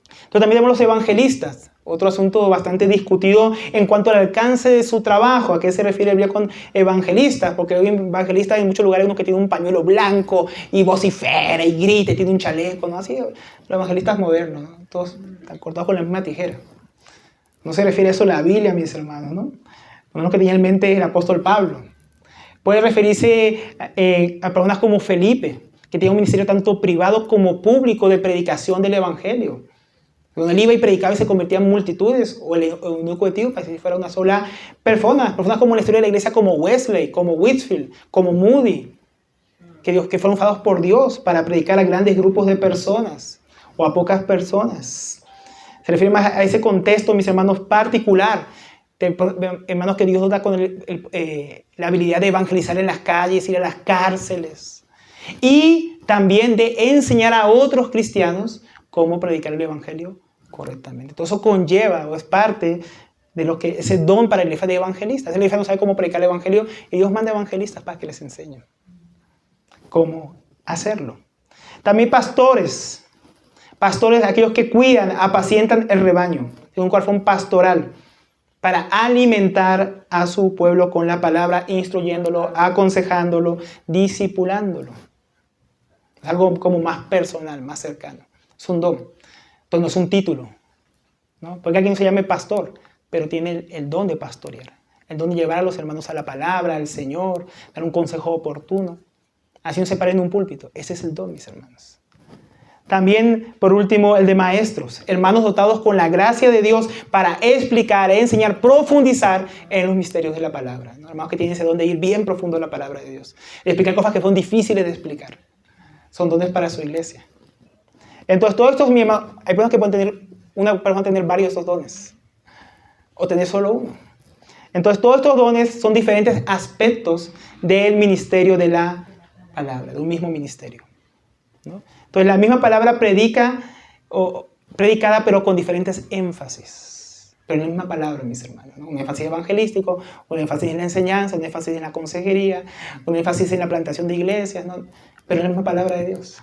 Entonces también tenemos los evangelistas, otro asunto bastante discutido en cuanto al alcance de su trabajo. ¿A qué se refiere la Biblia con evangelistas? Porque hoy evangelistas en muchos lugares uno que tiene un pañuelo blanco y vocifera y grita y tiene un chaleco, ¿no? Así, los evangelistas modernos, ¿no? Todos están cortados con la misma tijera. No se refiere a eso la Biblia, mis hermanos, ¿no? Lo que tenía en mente el apóstol Pablo. Puede referirse a personas como Felipe, que tenía un ministerio tanto privado como público de predicación del evangelio. Donde él iba y predicaba y se convertían en multitudes, o el eunuco de Tío, para que fuera una sola persona. Personas como en la historia de la iglesia, como Wesley, como Whitfield, como Moody, que fueron usados por Dios para predicar a grandes grupos de personas, o a pocas personas. Se refiere más a ese contexto, mis hermanos, particular. Hermanos, que Dios nos da con la habilidad de evangelizar en las calles, ir a las cárceles. Y también de enseñar a otros cristianos cómo predicar el evangelio correctamente. Todo eso conlleva o es parte de lo que ese don para la iglesia de evangelistas. La iglesia no sabe cómo predicar el evangelio y Dios manda evangelistas para que les enseñen cómo hacerlo. También pastores, aquellos que cuidan, apacientan el rebaño, en un corazón pastoral, para alimentar a su pueblo con la palabra, instruyéndolo, aconsejándolo, discipulándolo. Es algo como más personal, más cercano. Es un don. Entonces no es un título, ¿no? Porque aquí no se llame pastor, pero tiene el don de pastorear. El don de llevar a los hermanos a la palabra, al Señor, dar un consejo oportuno. Así no se para en un púlpito. Ese es el don, mis hermanos. También, por último, el de maestros. Hermanos dotados con la gracia de Dios para explicar, enseñar, profundizar en los misterios de la palabra, ¿no? Hermanos que tienen ese don de ir bien profundo en la palabra de Dios. De explicar cosas que son difíciles de explicar. Son dones para su iglesia. Entonces, todos estos miembros, hay personas que pueden tener, una persona tener varios de estos dones, o tener solo uno. Entonces, todos estos dones son diferentes aspectos del ministerio de la palabra, de un mismo ministerio, ¿no? Entonces, la misma palabra predicada, pero con diferentes énfasis. Pero la misma palabra, mis hermanos, ¿no? Un énfasis evangelístico, un énfasis en la enseñanza, un énfasis en la consejería, un énfasis en la plantación de iglesias, ¿no? Pero la misma palabra de Dios.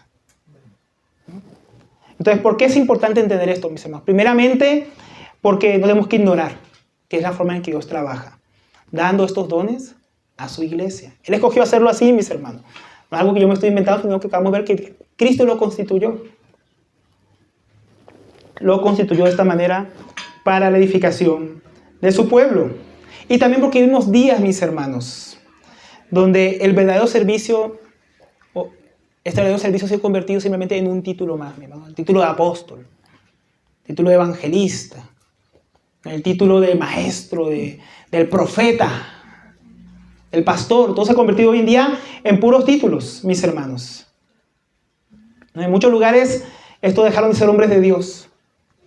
Entonces, ¿por qué es importante entender esto, mis hermanos? Primeramente, porque no tenemos que ignorar que es la forma en que Dios trabaja, dando estos dones a su iglesia. Él escogió hacerlo así, mis hermanos. No es algo que yo me estoy inventando, sino que acabamos de ver que Cristo lo constituyó. Lo constituyó de esta manera para la edificación de su pueblo. Y también porque vivimos días, mis hermanos, donde el verdadero servicio... Este verdadero servicio se ha convertido simplemente en un título más, mi hermano. El título de apóstol, el título de evangelista, el título de maestro, del profeta, el pastor. Todo se ha convertido hoy en día en puros títulos, mis hermanos. En muchos lugares estos dejaron de ser hombres de Dios,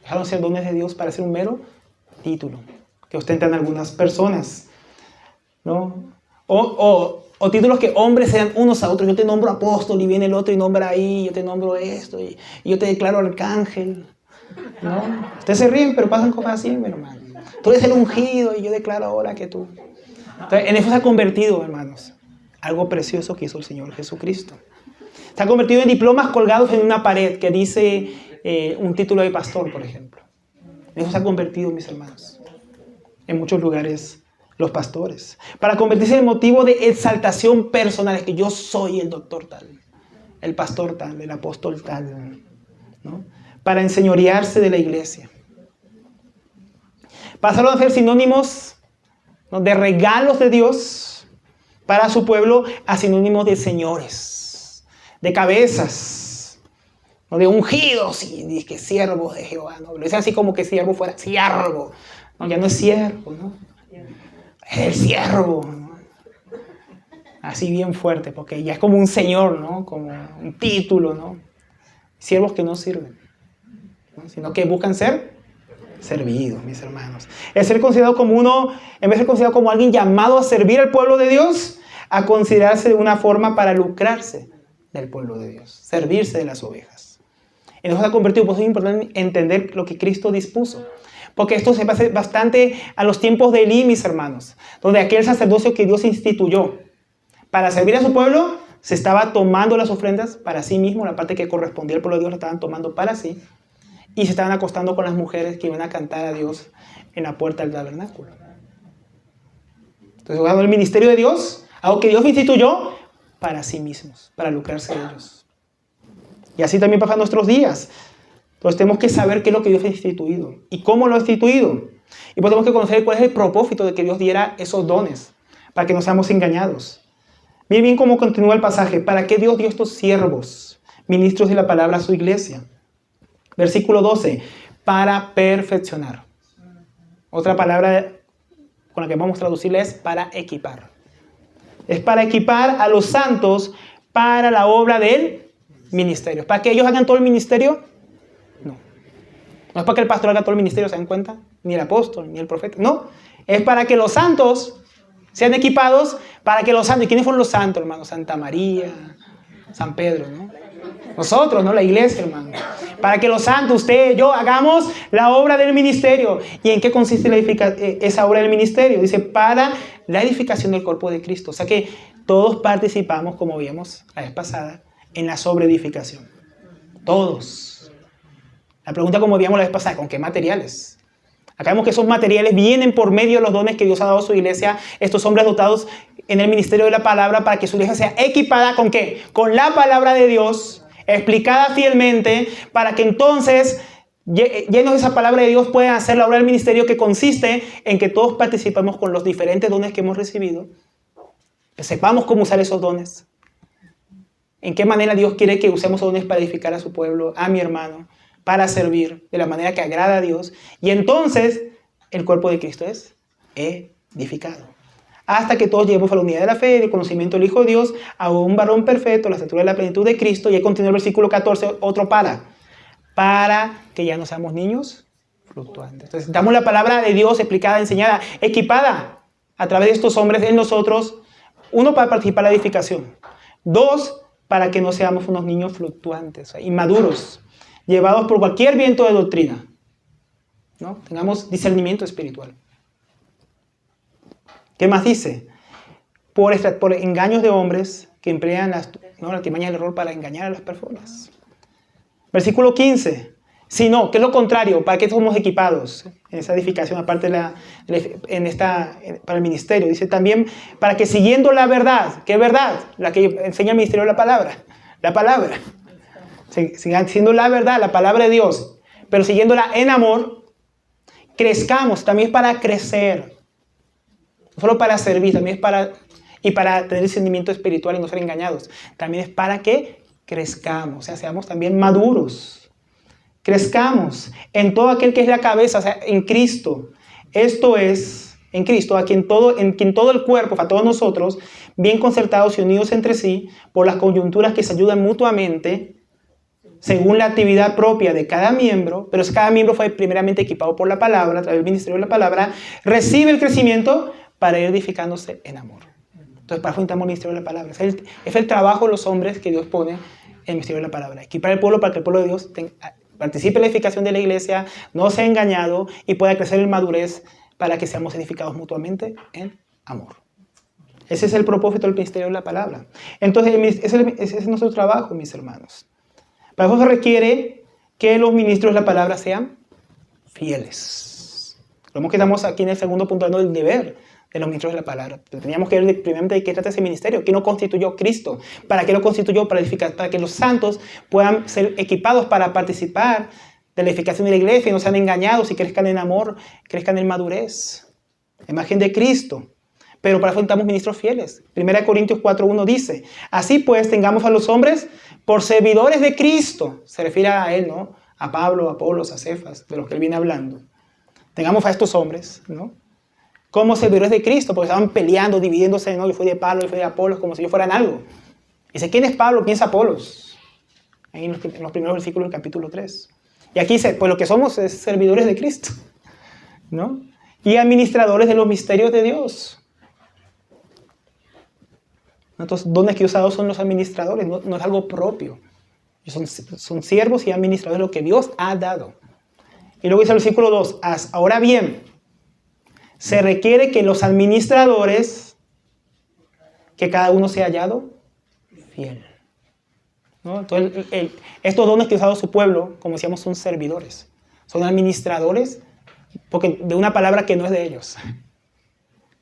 dejaron de ser dones de Dios para ser un mero título que ostentan algunas personas, ¿no? O títulos que hombres sean unos a otros. Yo te nombro apóstol y viene el otro y nombra ahí. Yo te nombro esto y yo te declaro arcángel, ¿no? Ustedes se ríen, pero pasan cosas así, mi hermano. Tú eres el ungido y yo declaro ahora que tú. Entonces, en eso se ha convertido, hermanos, algo precioso que hizo el Señor Jesucristo. Se ha convertido en diplomas colgados en una pared que dice un título de pastor, por ejemplo. En eso se ha convertido, mis hermanos, en muchos lugares los pastores, para convertirse en motivo de exaltación personal. Es que yo soy el doctor tal, el pastor tal, el apóstol tal. ¿no? Para enseñorearse de la iglesia. Pasaron a ser sinónimos, ¿no?, de regalos de Dios para su pueblo, a sinónimos de señores, de cabezas, ¿no?, de ungidos, y dije siervos de Jehová, ¿no? Lo dice así como que siervo fuera siervo. No, ya no es siervo, ¿no? Es el siervo, ¿no? Así bien fuerte, porque ya es como un señor, ¿no? Como un título, ¿no? Siervos que no sirven, ¿no?, sino que buscan ser servidos, mis hermanos. Es ser considerado como uno, en vez de ser considerado como alguien llamado a servir al pueblo de Dios, a considerarse de una forma para lucrarse del pueblo de Dios, servirse de las ovejas. Y nos ha convertido, pues es importante entender lo que Cristo dispuso, porque esto se parece bastante a los tiempos de Elí, mis hermanos, donde aquel sacerdocio que Dios instituyó para servir a su pueblo, se estaba tomando las ofrendas para sí mismo, la parte que correspondía al pueblo de Dios la estaban tomando para sí, y se estaban acostando con las mujeres que iban a cantar a Dios en la puerta del tabernáculo. Entonces, el ministerio de Dios, algo que Dios instituyó para sí mismos, para lucrarse de ellos. Y así también pasan nuestros días. Entonces tenemos que saber qué es lo que Dios ha instituido y cómo lo ha instituido. Y pues tenemos que conocer cuál es el propósito de que Dios diera esos dones, para que no seamos engañados. Miren bien cómo continúa el pasaje. ¿Para qué Dios dio estos siervos, ministros de la palabra, a su iglesia? Versículo 12. Para perfeccionar. Otra palabra con la que vamos a traducirla es para equipar. Es para equipar a los santos para la obra del ministerio. ¿Para que ellos hagan todo el ministerio? No. No es para que el pastor haga todo el ministerio, ¿se dan cuenta? Ni el apóstol, ni el profeta. No. Es para que los santos sean equipados, para que los santos... ¿Y quiénes fueron los santos, hermano? Santa María, San Pedro, ¿no? Nosotros, ¿no? La iglesia, hermano. Para que los santos, usted, yo, hagamos la obra del ministerio. ¿Y en qué consiste esa obra del ministerio? Dice, para la edificación del cuerpo de Cristo. O sea que todos participamos, como vimos la vez pasada, en la sobreedificación. Todos. La pregunta, como vimos la vez pasada, ¿con qué materiales? Acá vemos que esos materiales vienen por medio de los dones que Dios ha dado a su iglesia, estos hombres dotados en el ministerio de la palabra, para que su iglesia sea equipada ¿con qué? Con la palabra de Dios, explicada fielmente, para que entonces, llenos de esa palabra de Dios, puedan hacer la obra del ministerio, que consiste en que todos participemos con los diferentes dones que hemos recibido, que sepamos cómo usar esos dones, en qué manera Dios quiere que usemos esos dones para edificar a su pueblo, a mi hermano, para servir de la manera que agrada a Dios. Y entonces el cuerpo de Cristo es edificado. Hasta que todos lleguemos a la unidad de la fe y del conocimiento del Hijo de Dios, a un varón perfecto, a la estatura de la plenitud de Cristo. Y ahí continúa el versículo 14, otro para que ya no seamos niños fluctuantes. Entonces damos la palabra de Dios explicada, enseñada, equipada a través de estos hombres en nosotros. Uno, para participar en la edificación. Dos, para que no seamos unos niños fluctuantes, inmaduros, llevados por cualquier viento de doctrina, ¿no? Tengamos discernimiento espiritual. ¿Qué más dice? Por engaños de hombres que emplean la artimaña del error para engañar a las personas. Versículo 15. Si no, ¿qué es lo contrario? ¿Para qué somos equipados en esa edificación? Aparte para el ministerio. Dice también, para que siguiendo la verdad. ¿Qué verdad? La que enseña el ministerio de la palabra. La palabra. Sigan siendo la verdad, la palabra de Dios, pero siguiéndola en amor, crezcamos. También es para crecer, no solo para servir, también es para tener discernimiento espiritual y no ser engañados. También es para que crezcamos, o sea, seamos también maduros. Crezcamos en todo aquel que es la cabeza, o sea, en Cristo. Esto es, en Cristo, en quien todo el cuerpo, a todos nosotros, bien concertados y unidos entre sí, por las coyunturas que se ayudan mutuamente, según la actividad propia de cada miembro, pero cada miembro fue primeramente equipado por la palabra, a través del ministerio de la palabra, recibe el crecimiento para ir edificándose en amor. Entonces, para eso necesitamos el ministerio de la palabra. Es el trabajo de los hombres que Dios pone en el ministerio de la palabra. Equipar al pueblo para que el pueblo de Dios participe en la edificación de la iglesia, no sea engañado y pueda crecer en madurez para que seamos edificados mutuamente en amor. Ese es el propósito del ministerio de la palabra. Entonces, ese es nuestro trabajo, mis hermanos. Para eso se requiere que los ministros de la palabra sean fieles. Vemos que estamos aquí en el segundo punto hablando del deber de los ministros de la palabra. Pero teníamos que ver primeramente de qué trata ese ministerio. ¿Quién lo constituyó? Cristo. ¿Para qué lo constituyó? Para edificar, para que los santos puedan ser equipados para participar de la edificación de la iglesia y no sean engañados y crezcan en amor, crezcan en madurez. Imagen de Cristo. Pero para eso necesitamos ministros fieles. 1 Corintios 4:1 dice: así pues, tengamos a los hombres por servidores de Cristo. Se refiere a él, ¿no? A Pablo, a Apolos, a Cefas, de los que él viene hablando. Tengamos a estos hombres, ¿no? Como servidores de Cristo, porque estaban peleando, dividiéndose, ¿no? Yo fui de Pablo, yo fui de Apolos, como si ellos fueran algo. Dice, ¿quién es Pablo? ¿Quién es Apolos? Ahí en los primeros versículos del capítulo 3. Y aquí dice, pues lo que somos es servidores de Cristo, ¿no? Y administradores de los misterios de Dios. Entonces, dones que usados son los administradores, no es algo propio. Son siervos y administradores de lo que Dios ha dado. Y luego dice el versículo 2, ahora bien, se requiere que los administradores, que cada uno sea hallado fiel. ¿No? Entonces, estos dones que ha usado su pueblo, como decíamos, son servidores. Son administradores, porque de una palabra que no es de ellos,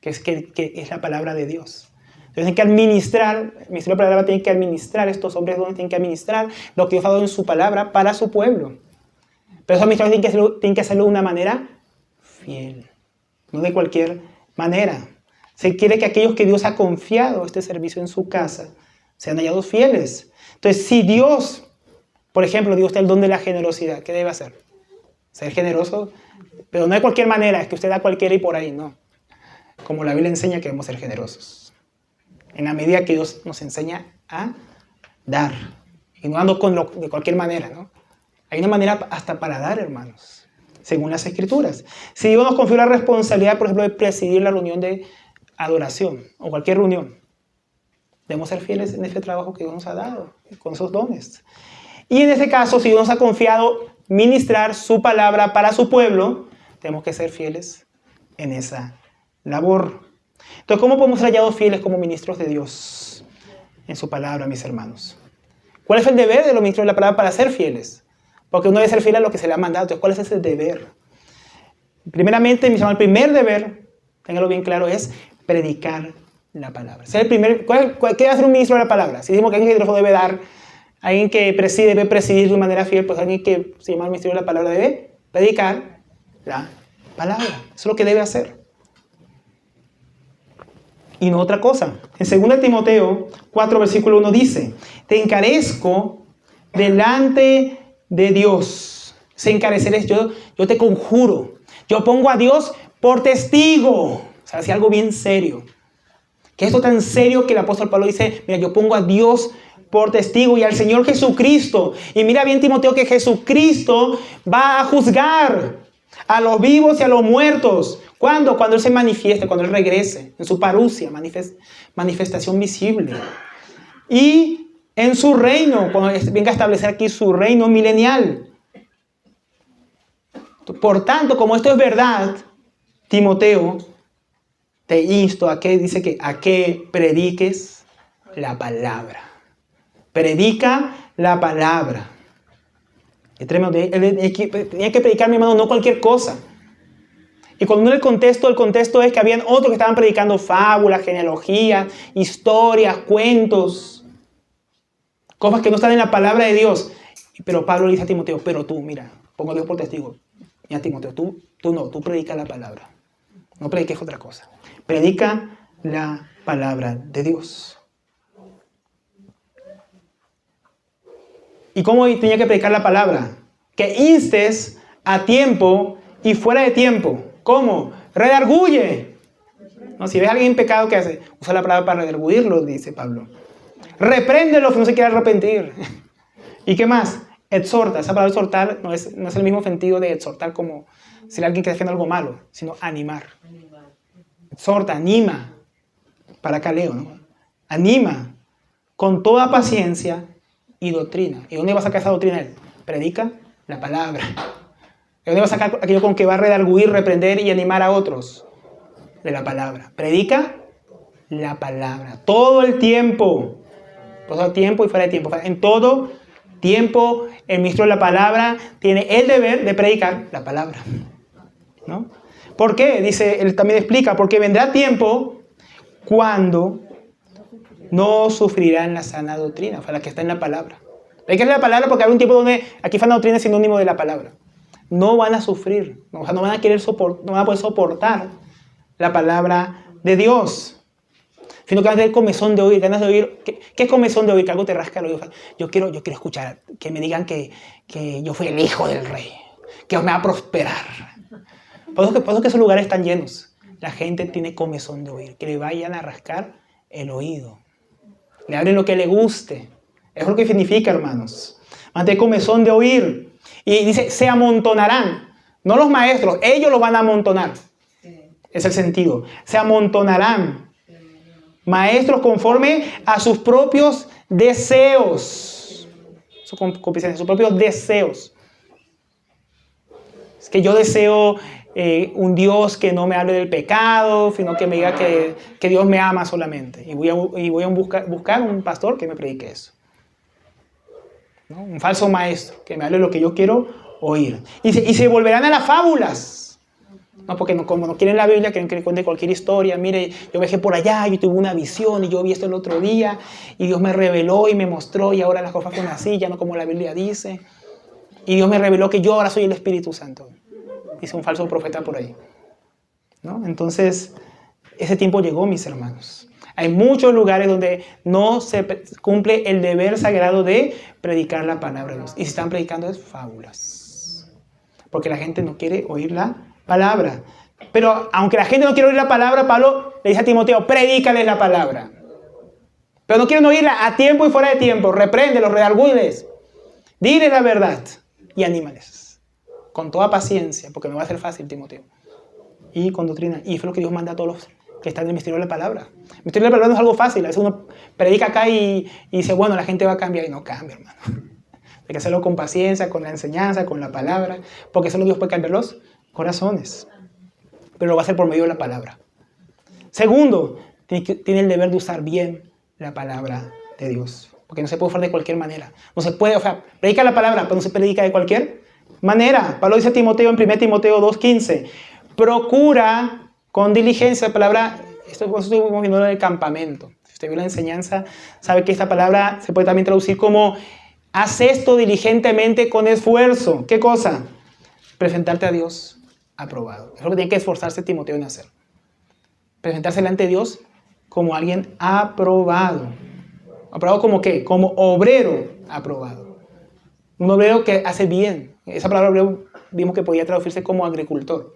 que es la palabra de Dios. Entonces tienen que administrar, el ministerio de la palabra tiene que administrar, estos hombres dones tienen que administrar lo que Dios ha dado en su palabra para su pueblo. Pero esos administradores tienen que hacerlo de una manera fiel, no de cualquier manera. Se quiere que aquellos que Dios ha confiado este servicio en su casa sean hallados fieles. Entonces, si Dios, por ejemplo, Dios da el don de la generosidad, ¿qué debe hacer? Ser generoso, pero no de cualquier manera, es que usted da cualquiera y por ahí, no. Como la Biblia enseña que debemos ser generosos. En la medida que Dios nos enseña a dar. Y no dando de cualquier manera, ¿no? Hay una manera hasta para dar, hermanos, según las Escrituras. Si Dios nos confió la responsabilidad, por ejemplo, de presidir la reunión de adoración o cualquier reunión, debemos ser fieles en este trabajo que Dios nos ha dado, con esos dones. Y en este caso, si Dios nos ha confiado ministrar su palabra para su pueblo, tenemos que ser fieles en esa labor. Entonces, ¿cómo podemos ser hallados fieles como ministros de Dios en su palabra, mis hermanos? ¿Cuál es el deber de los ministros de la palabra para ser fieles? Porque uno debe ser fiel a lo que se le ha mandado. Entonces, ¿cuál es ese deber? Primeramente, mis hermanos, el primer deber, ténganlo bien claro, es predicar la palabra. ¿Qué debe hacer un ministro de la palabra? Si decimos que alguien que Dios debe dar, alguien que preside debe presidir de manera fiel, pues alguien que se llama el ministerio de la palabra debe predicar la palabra. Eso es lo que debe hacer. Y no otra cosa. En 2 Timoteo 4, versículo 1 dice, te encarezco delante de Dios. Se encarecer es yo te conjuro. Yo pongo a Dios por testigo. O sea, hace algo bien serio. Que esto tan serio que el apóstol Pablo dice, mira, yo pongo a Dios por testigo y al Señor Jesucristo. Y mira bien, Timoteo, que Jesucristo va a juzgar a los vivos y a los muertos. ¿Cuándo? Cuando Él se manifieste, cuando Él regrese, en su parusia, manifestación visible. Y en su reino, cuando venga a establecer aquí su reino milenial. Por tanto, como esto es verdad, Timoteo, te insto a que prediques la palabra. Predica la palabra. Tenía que predicar, mi hermano, no cualquier cosa. Y cuando uno el contexto es que habían otros que estaban predicando fábulas, genealogías, historias, cuentos, cosas que no están en la palabra de Dios. Pero Pablo le dice a Timoteo, pero tú, mira, pongo a Dios por testigo. Mira, Timoteo, tú predica la palabra. No prediques otra cosa. Predica la palabra de Dios. ¿Y cómo tenía que predicar la palabra? Que instes a tiempo y fuera de tiempo. ¿Cómo? Redarguye. No, si ves a alguien en pecado, ¿qué hace? Usa la palabra para redarguirlo, dice Pablo. Repréndelo si no se quiere arrepentir. ¿Y qué más? Exhorta. Esa palabra exhortar no es el mismo sentido de exhortar como si alguien que defiende algo malo, sino animar. Exhorta, anima. Para caleo, ¿no? Anima con toda paciencia y doctrina. ¿Y dónde va a sacar esa doctrina él? Predica la palabra. ¿De dónde va a sacar aquello con que va a redarguir, reprender y animar a otros? De la palabra. Predica la palabra. Todo el tiempo. Todo tiempo y fuera de tiempo. En todo tiempo, el ministro de la palabra tiene el deber de predicar la palabra. ¿No? ¿Por qué? Dice, él también explica, porque vendrá tiempo cuando no sufrirán la sana doctrina, para la que está en la palabra. Hay que leer la palabra porque hay un tiempo donde aquí sana doctrina es sinónimo de la palabra. No van a sufrir, o sea, no van a querer no van a poder soportar la palabra de Dios, sino que van a tener comezón de oír, ganas de oír. ¿Qué es comezón de oír? Que algo te rasca el oído. Yo quiero escuchar, que me digan que yo fui el hijo del rey, que Dios me va a prosperar. Por eso que esos lugares están llenos. La gente tiene comezón de oír, que le vayan a rascar el oído. Le hablen lo que le guste. Eso es lo que significa, hermanos. Van a tener comezón de oír. Y dice, se amontonarán. No los maestros, ellos los van a amontonar. Es el sentido. Se amontonarán. Maestros conforme a sus propios deseos. Sus propios deseos. Es que yo deseo un Dios que no me hable del pecado, sino que me diga que Dios me ama solamente. Y voy a buscar un pastor que me predique eso. ¿No? Un falso maestro que me hable lo que yo quiero oír. Y se volverán a las fábulas. No, porque como no quieren la Biblia, quieren que le cuente cualquier historia. Mire, yo viajé por allá, yo tuve una visión y yo vi esto el otro día y Dios me reveló y me mostró y ahora las cosas son así, ya no como la Biblia dice. Y Dios me reveló que yo ahora soy el Espíritu Santo. Dice un falso profeta por ahí. ¿No? Entonces, ese tiempo llegó, mis hermanos. Hay muchos lugares donde no se cumple el deber sagrado de predicar la palabra de Dios. Y si están predicando es fábulas. Porque la gente no quiere oír la palabra. Pero aunque la gente no quiere oír la palabra, Pablo le dice a Timoteo, predícales la palabra. Pero no quieren oírla a tiempo y fuera de tiempo. Repréndelos, redargúyles. Diles la verdad y anímales. Con toda paciencia, porque no va a ser fácil, Timoteo. Y con doctrina. Y eso es lo que Dios manda a todos los que están en el misterio de la palabra. El misterio de la palabra no es algo fácil. A veces uno predica acá y dice, bueno, la gente va a cambiar. Y no cambia, hermano. Hay que hacerlo con paciencia, con la enseñanza, con la palabra. Porque solo Dios puede cambiar los corazones. Pero lo va a hacer por medio de la palabra. Segundo, tiene el deber de usar bien la palabra de Dios. Porque no se puede usar de cualquier manera. No se puede, o sea, predica la palabra, pero no se predica de cualquier manera. Pablo dice a Timoteo en 1 Timoteo 2:15, procura con diligencia la palabra. Esto estuvimos viendo en el campamento. Si usted vio la enseñanza, sabe que esta palabra se puede también traducir como haz esto diligentemente con esfuerzo. ¿Qué cosa? Presentarte a Dios aprobado. Es lo que tiene que esforzarse Timoteo en hacer. Presentarse delante de Dios como alguien aprobado. ¿Aprobado como qué? Como obrero aprobado. Un obrero que hace bien. Esa palabra obrero vimos que podía traducirse como agricultor.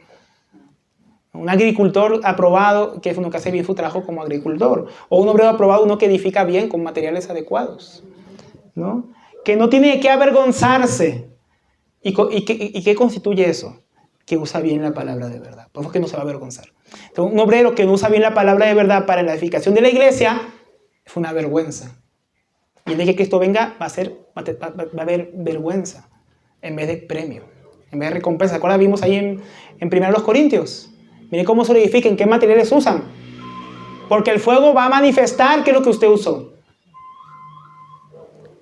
Un agricultor aprobado, que es uno que hace bien su trabajo como agricultor. O un obrero aprobado, uno que edifica bien con materiales adecuados. ¿No? Que no tiene que avergonzarse. ¿Y qué constituye eso? Que usa bien la palabra de verdad. Por eso que no se va a avergonzar. Entonces, un obrero que no usa bien la palabra de verdad para la edificación de la iglesia es una vergüenza. Y el día que Cristo venga va a haber vergüenza en vez de premio, en vez de recompensa. ¿Recuerdan? Vimos ahí en 1 Corintios. Miren cómo se lo edifican, qué materiales usan. Porque el fuego va a manifestar qué es lo que usted usó.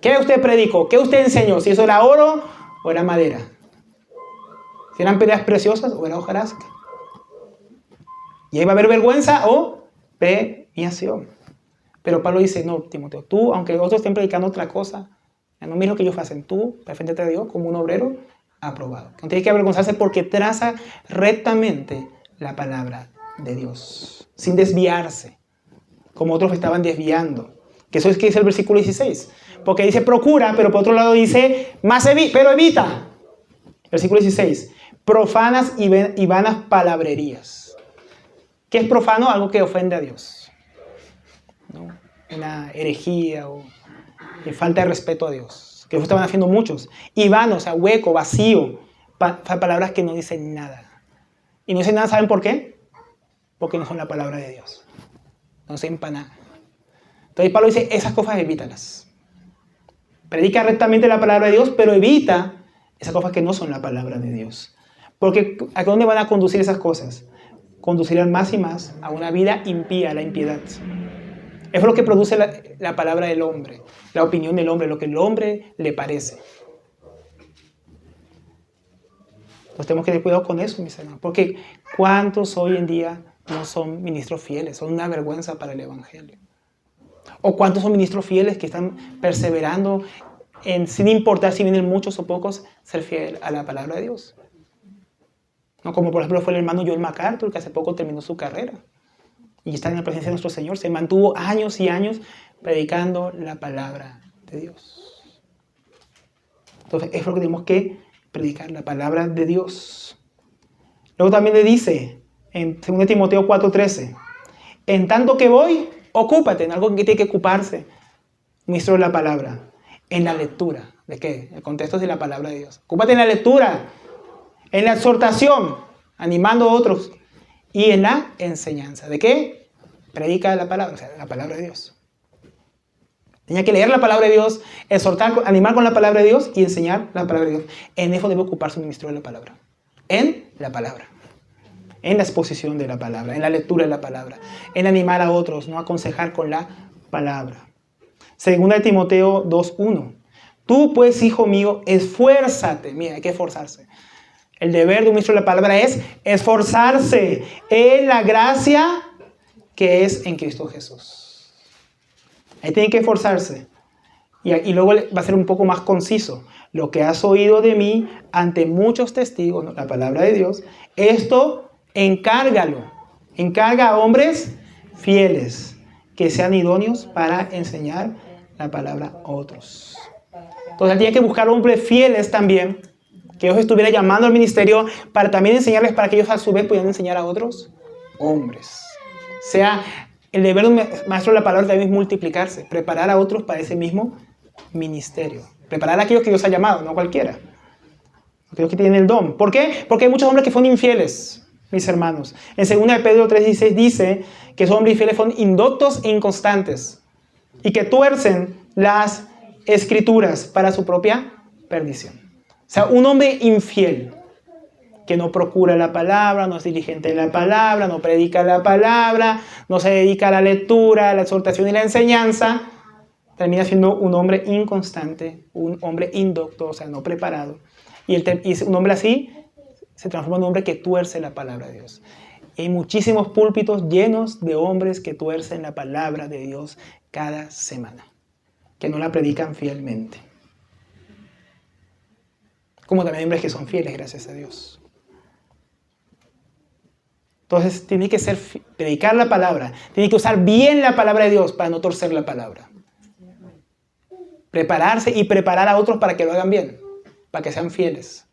¿Qué usted predicó? ¿Qué usted enseñó? Si eso era oro o era madera. Si eran piedras preciosas o era hojarasca. Y ahí va a haber vergüenza o premiación. Pero Pablo dice, no, Timoteo, tú, aunque otros estén predicando otra cosa, no mires lo que ellos hacen. Tú, deféndete a Dios como un obrero aprobado. No tienes que avergonzarse porque traza rectamente la palabra de Dios, sin desviarse, como otros estaban desviando. Que eso es que dice el versículo 16. Porque dice procura, pero por otro lado dice, pero evita. Versículo 16. Profanas y vanas palabrerías. ¿Qué es profano? Algo que ofende a Dios. ¿No? Una herejía o falta de respeto a Dios. Que eso estaban haciendo muchos. Y vano, o sea, hueco, vacío. Palabras que no dicen nada. Y no dicen nada, ¿saben por qué? Porque no son la palabra de Dios. No sirven para nada. Entonces Pablo dice, esas cosas evítalas. Predica rectamente la palabra de Dios, pero evita esas cosas que no son la palabra de Dios. Porque ¿a dónde van a conducir esas cosas? Conducirán más y más a una vida impía, a la impiedad. Es lo que produce la palabra del hombre, la opinión del hombre, lo que el hombre le parece. Entonces tenemos que tener cuidado con eso, mis hermanos, porque ¿cuántos hoy en día no son ministros fieles? Son una vergüenza para el Evangelio. ¿O cuántos son ministros fieles que están perseverando sin importar si vienen muchos o pocos, ser fiel a la palabra de Dios? ¿No? Como por ejemplo fue el hermano John MacArthur, que hace poco terminó su carrera y está en la presencia de nuestro Señor. Se mantuvo años y años predicando la palabra de Dios. Entonces es lo que tenemos que predicar, la palabra de Dios. Luego también le dice en 2 Timoteo 4:13, en tanto que voy, ocúpate en algo que tiene que ocuparse, ministro de la palabra, en la lectura. ¿De qué? El contexto es de la palabra de Dios. Ocúpate en la lectura, en la exhortación, animando a otros, y en la enseñanza. ¿De qué? Predica la palabra, o sea, la palabra de Dios. Tenía que leer la palabra de Dios, exhortar, animar con la palabra de Dios y enseñar la palabra de Dios. En eso debe ocuparse un ministro de la palabra. En la palabra. En la exposición de la palabra, en la lectura de la palabra, en animar a otros, no aconsejar con la palabra. Segunda de Timoteo 2:1. Tú pues, hijo mío, esfuérzate. Mira, hay que esforzarse. El deber de un ministro de la palabra es esforzarse en la gracia que es en Cristo Jesús. Ahí tiene que esforzarse. Y luego va a ser un poco más conciso. Lo que has oído de mí ante muchos testigos, ¿no? La palabra de Dios, esto encárgalo. Encarga a hombres fieles que sean idóneos para enseñar la palabra a otros. Entonces, tiene que buscar hombres fieles también, que Dios estuviera llamando al ministerio para también enseñarles, para que ellos a su vez pudieran enseñar a otros hombres. O sea, el deber de un maestro de la palabra también es multiplicarse, preparar a otros para ese mismo ministerio. Preparar a aquellos que Dios ha llamado, no cualquiera. Aquellos que tienen el don. ¿Por qué? Porque hay muchos hombres que son infieles, mis hermanos. En 2 de Pedro 3:16 dice que esos hombres infieles son indoctos e inconstantes y que tuercen las escrituras para su propia perdición. O sea, un hombre infiel que no procura la palabra, no es diligente en la palabra, no predica la palabra, no se dedica a la lectura, a la exhortación y la enseñanza, termina siendo un hombre inconstante, un hombre indocto, o sea, no preparado. Y un hombre así se transforma en un hombre que tuerce la palabra de Dios. Y hay muchísimos púlpitos llenos de hombres que tuercen la palabra de Dios cada semana, que no la predican fielmente. Como también hay hombres que son fieles, gracias a Dios. Entonces tiene que predicar la palabra, tiene que usar bien la palabra de Dios para no torcer la palabra. Prepararse y preparar a otros para que lo hagan bien, para que sean fieles.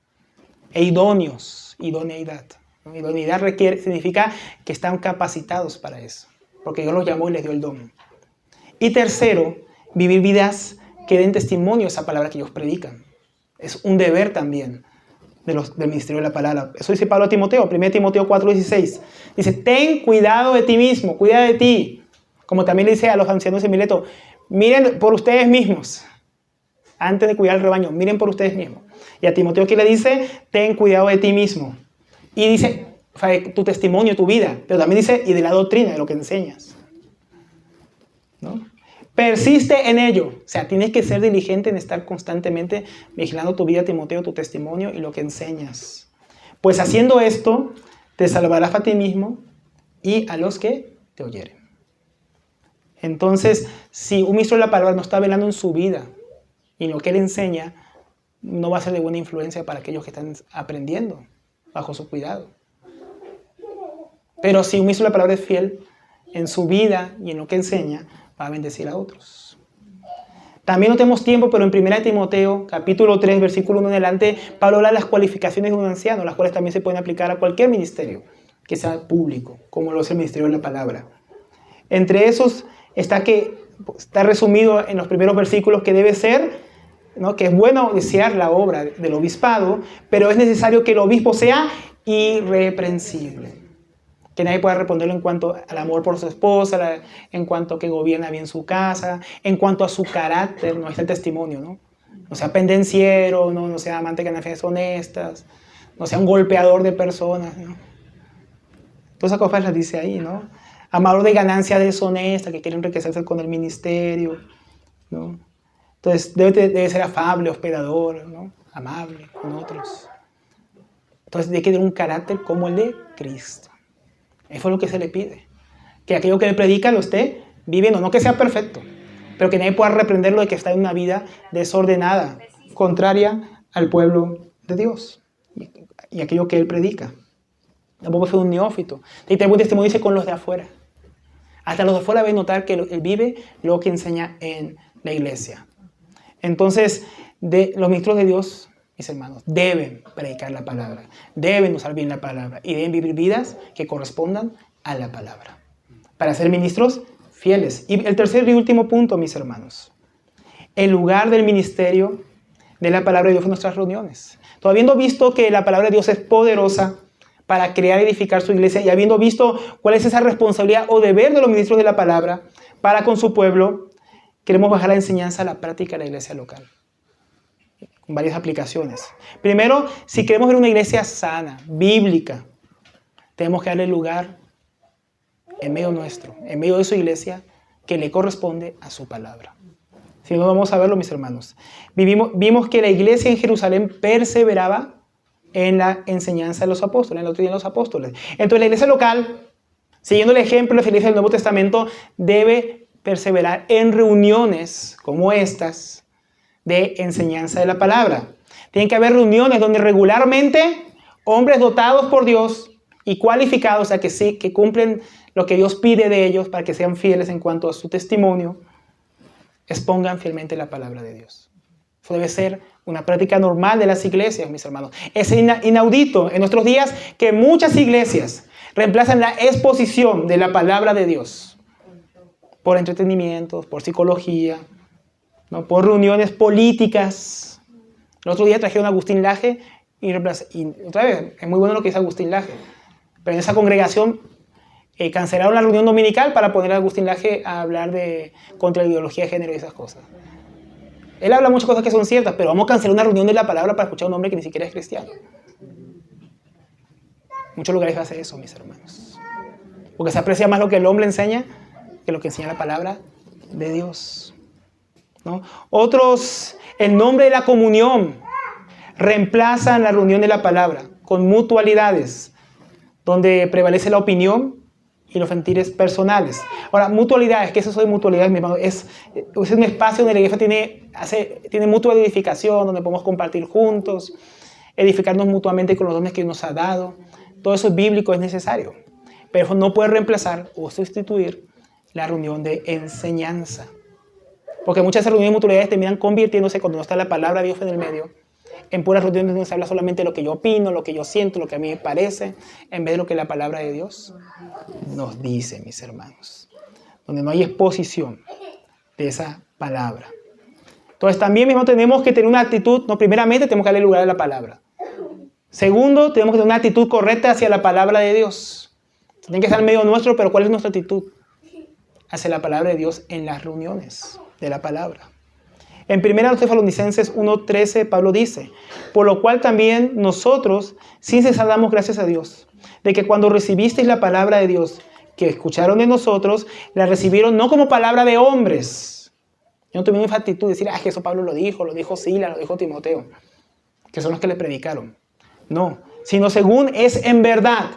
E idóneos, idoneidad. Idoneidad significa que están capacitados para eso, porque Dios los llamó y les dio el don. Y tercero, vivir vidas que den testimonio a esa palabra que ellos predican. Es un deber también del ministerio de la palabra. Eso dice Pablo a Timoteo, 1 Timoteo 4:16. Dice, ten cuidado de ti mismo, cuida de ti. Como también le dice a los ancianos de Mileto, miren por ustedes mismos. Antes de cuidar el rebaño, miren por ustedes mismos. Y a Timoteo, ¿qué le dice? Ten cuidado de ti mismo. Y dice, tu testimonio, tu vida. Pero también dice, y de la doctrina, de lo que enseñas. ¿No? Persiste en ello. O sea, tienes que ser diligente en estar constantemente vigilando tu vida, Timoteo, tu testimonio y lo que enseñas. Pues haciendo esto, te salvarás a ti mismo y a los que te oyeren. Entonces, si un ministro de la palabra no está velando en su vida y en lo que él enseña, no va a ser de buena influencia para aquellos que están aprendiendo bajo su cuidado. Pero si un ministro de la palabra es fiel en su vida y en lo que enseña, va a bendecir a otros. También no tenemos tiempo, pero en 1 Timoteo, capítulo 3, versículo 1 en adelante, Pablo habla de las cualificaciones de un anciano, las cuales también se pueden aplicar a cualquier ministerio que sea público, como lo es el ministerio de la palabra. Entre esos está resumido en los primeros versículos que debe ser, ¿no? Que es bueno desear la obra del obispado, pero es necesario que el obispo sea irreprensible. Que nadie pueda responderlo en cuanto al amor por su esposa, en cuanto a que gobierna bien su casa, en cuanto a su carácter, no está el testimonio, ¿no? No sea pendenciero, no sea amante de ganancias honestas, no sea un golpeador de personas, ¿no? Todas esas cosas las dice ahí, ¿no? Amador de ganancias deshonestas, que quiere enriquecerse con el ministerio, ¿no? Entonces debe ser afable, hospedador, ¿no? Amable con otros. Entonces tiene que tener un carácter como el de Cristo. Eso es lo que se le pide. Que aquello que él predica lo esté viviendo. No que sea perfecto, pero que nadie pueda reprenderlo de que está en una vida desordenada, contraria al pueblo de Dios. Y aquello que él predica. Tampoco fue un neófito. Y te buen testimonio dice con los de afuera. Hasta los de afuera ven notar que él vive lo que enseña en la iglesia. Entonces, los ministros de Dios, mis hermanos, deben predicar la palabra, deben usar bien la palabra y deben vivir vidas que correspondan a la palabra para ser ministros fieles. Y el tercer y último punto, mis hermanos, el lugar del ministerio de la palabra de Dios en nuestras reuniones. Habiendo visto que la palabra de Dios es poderosa para crear y edificar su iglesia y habiendo visto cuál es esa responsabilidad o deber de los ministros de la palabra para con su pueblo, queremos bajar la enseñanza a la práctica de la iglesia local. Con varias aplicaciones. Primero, si queremos ver una iglesia sana, bíblica, tenemos que darle lugar en medio nuestro, en medio de su iglesia, que le corresponde a su palabra. Si no, vamos a verlo, mis hermanos. Vimos que la iglesia en Jerusalén perseveraba en la enseñanza de los apóstoles, en la doctrina de los apóstoles. Entonces la iglesia local, siguiendo el ejemplo de la iglesia del Nuevo Testamento, debe perseverar en reuniones como estas de enseñanza de la palabra. Tienen que haber reuniones donde regularmente hombres dotados por Dios y cualificados, a que cumplen lo que Dios pide de ellos para que sean fieles en cuanto a su testimonio, expongan fielmente la palabra de Dios. Eso debe ser una práctica normal de las iglesias, mis hermanos. Es inaudito en nuestros días que muchas iglesias reemplazan la exposición de la palabra de Dios por entretenimientos, por psicología, ¿no? Por reuniones políticas. El otro día trajeron a Agustín Laje y otra vez, es muy bueno lo que dice Agustín Laje, pero en esa congregación cancelaron la reunión dominical para poner a Agustín Laje a hablar contra la ideología de género y esas cosas. Él habla muchas cosas que son ciertas, pero vamos a cancelar una reunión de la palabra para escuchar a un hombre que ni siquiera es cristiano. Muchos lugares hacen eso, mis hermanos. Porque se aprecia más lo que el hombre enseña que lo que enseña la palabra de Dios, ¿no? Otros, en nombre de la comunión, reemplazan la reunión de la palabra con mutualidades, donde prevalece la opinión y los sentires personales. Ahora, mutualidades, ¿qué es eso de mutualidades, mi hermano? Es un espacio donde la iglesia tiene mutua edificación, donde podemos compartir juntos, edificarnos mutuamente con los dones que Dios nos ha dado. Todo eso es bíblico, es necesario. Pero eso no puede reemplazar o sustituir la reunión de enseñanza. Porque muchas reuniones de mutualidades terminan convirtiéndose, cuando no está la palabra de Dios en el medio, en puras reuniones donde se habla solamente de lo que yo opino, lo que yo siento, lo que a mí me parece, en vez de lo que la palabra de Dios nos dice, mis hermanos. Donde no hay exposición de esa palabra. Entonces también mismo tenemos que tener una actitud, no, primeramente tenemos que darle lugar a la palabra. Segundo, tenemos que tener una actitud correcta hacia la palabra de Dios. Tiene que estar en medio nuestro, pero ¿cuál es nuestra actitud hacia la palabra de Dios en las reuniones de la palabra? En 1 Tesalonicenses 1:13, Pablo dice: por lo cual también nosotros, sin cesar, damos gracias a Dios, de que cuando recibisteis la palabra de Dios, que escucharon de nosotros, la recibieron no como palabra de hombres. Yo no tuve esa actitud de decir, que eso Pablo lo dijo Sila, lo dijo Timoteo, que son los que le predicaron. No, sino según es en verdad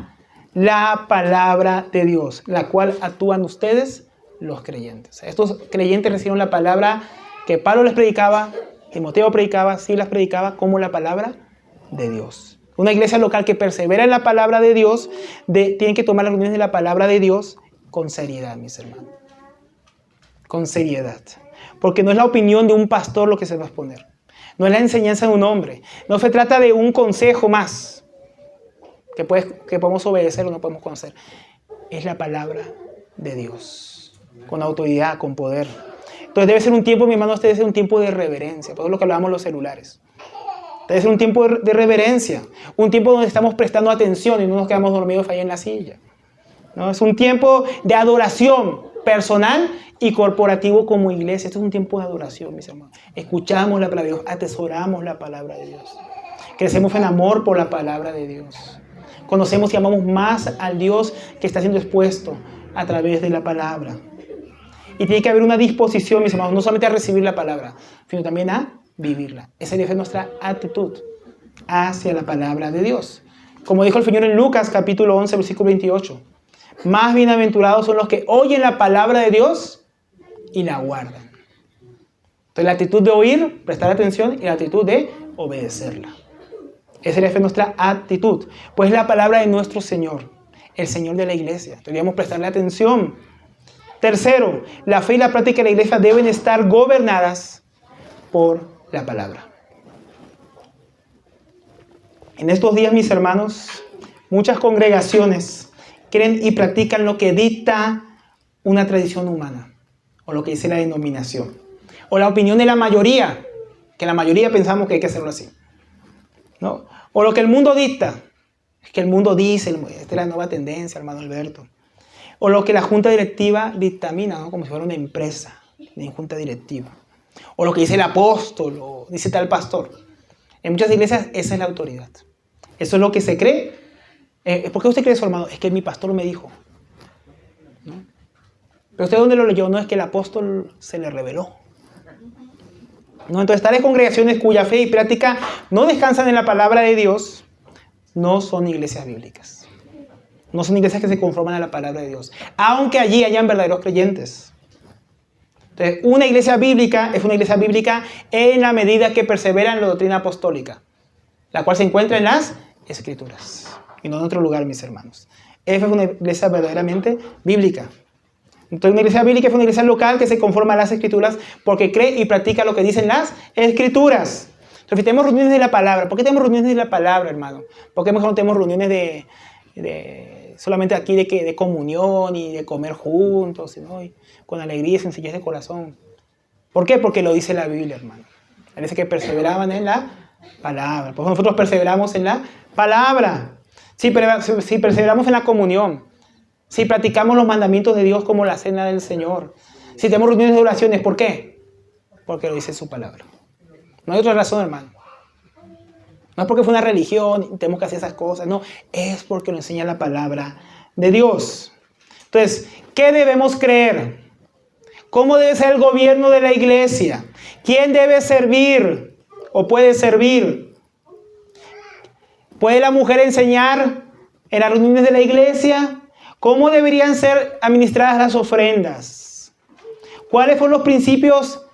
la palabra de Dios, la cual actúan ustedes, los creyentes. Estos creyentes recibieron la palabra que Pablo les predicaba, Timoteo predicaba, Silas predicaba, como la palabra de Dios. Una iglesia local que persevera en la palabra de Dios, tiene que tomar las reuniones de la palabra de Dios con seriedad, mis hermanos. Con seriedad. Porque no es la opinión de un pastor lo que se va a exponer. No es la enseñanza de un hombre. No se trata de un consejo más que podemos obedecer o no podemos conocer. Es la palabra de Dios. Con autoridad, con poder. Entonces debe ser un tiempo, mi hermano, debe ser un tiempo de reverencia. Por eso es lo que hablábamos los celulares. Debe ser un tiempo de reverencia. Un tiempo donde estamos prestando atención y no nos quedamos dormidos ahí en la silla. ¿No? Es un tiempo de adoración personal y corporativo como iglesia. Esto es un tiempo de adoración, mis hermanos. Escuchamos la palabra de Dios, atesoramos la palabra de Dios. Crecemos en amor por la palabra de Dios. Conocemos y amamos más al Dios que está siendo expuesto a través de la palabra. Y tiene que haber una disposición, mis hermanos, no solamente a recibir la palabra, sino también a vivirla. Esa debe ser nuestra actitud hacia la palabra de Dios. Como dijo el Señor en Lucas capítulo 11, versículo 28. Más bienaventurados son los que oyen la palabra de Dios y la guardan. Entonces la actitud de oír, prestar atención, y la actitud de obedecerla. Esa es nuestra actitud. Pues la palabra de nuestro Señor, el Señor de la iglesia. Debemos prestarle atención. Tercero, la fe y la práctica de la iglesia deben estar gobernadas por la palabra. En estos días, mis hermanos, muchas congregaciones creen y practican lo que dicta una tradición humana, o lo que dice la denominación, o la opinión de la mayoría, que la mayoría pensamos que hay que hacerlo así, ¿no? O lo que el mundo dicta, es que el mundo dice, esta es la nueva tendencia, hermano Alberto. O lo que la junta directiva dictamina, ¿no? Como si fuera una empresa, una junta directiva. O lo que dice el apóstol, o dice tal pastor. En muchas iglesias esa es la autoridad. Eso es lo que se cree. ¿Por qué usted cree eso, hermano? Es que mi pastor me dijo, ¿no? Pero usted, ¿dónde lo leyó? No, es que el apóstol se le reveló, ¿no? Entonces, tales congregaciones cuya fe y práctica no descansan en la palabra de Dios, no son iglesias bíblicas. No son iglesias que se conforman a la palabra de Dios, aunque allí hayan verdaderos creyentes. Entonces, una iglesia bíblica es una iglesia bíblica en la medida que persevera en la doctrina apostólica, la cual se encuentra en las Escrituras, y no en otro lugar, mis hermanos. Esa es una iglesia verdaderamente bíblica. Entonces, una iglesia bíblica es una iglesia local que se conforma a las Escrituras porque cree y practica lo que dicen las Escrituras. Entonces, tenemos reuniones de la palabra. ¿Por qué tenemos reuniones de la palabra, hermano? ¿Por qué mejor no tenemos reuniones solamente aquí de comunión y de comer juntos, ¿no? Y con alegría y sencillez de corazón? ¿Por qué? Porque lo dice la Biblia, hermano. Dice que perseveraban en la palabra. Pues nosotros perseveramos en la palabra. Si perseveramos en la comunión, si practicamos los mandamientos de Dios como la cena del Señor, si tenemos reuniones de oraciones, ¿por qué? Porque lo dice su palabra. No hay otra razón, hermano. No es porque fue una religión y tenemos que hacer esas cosas, no, es porque lo enseña la palabra de Dios. Entonces, ¿qué debemos creer? ¿Cómo debe ser el gobierno de la iglesia? ¿Quién debe servir o puede servir? ¿Puede la mujer enseñar en las reuniones de la iglesia? ¿Cómo deberían ser administradas las ofrendas? ¿Cuáles son los principios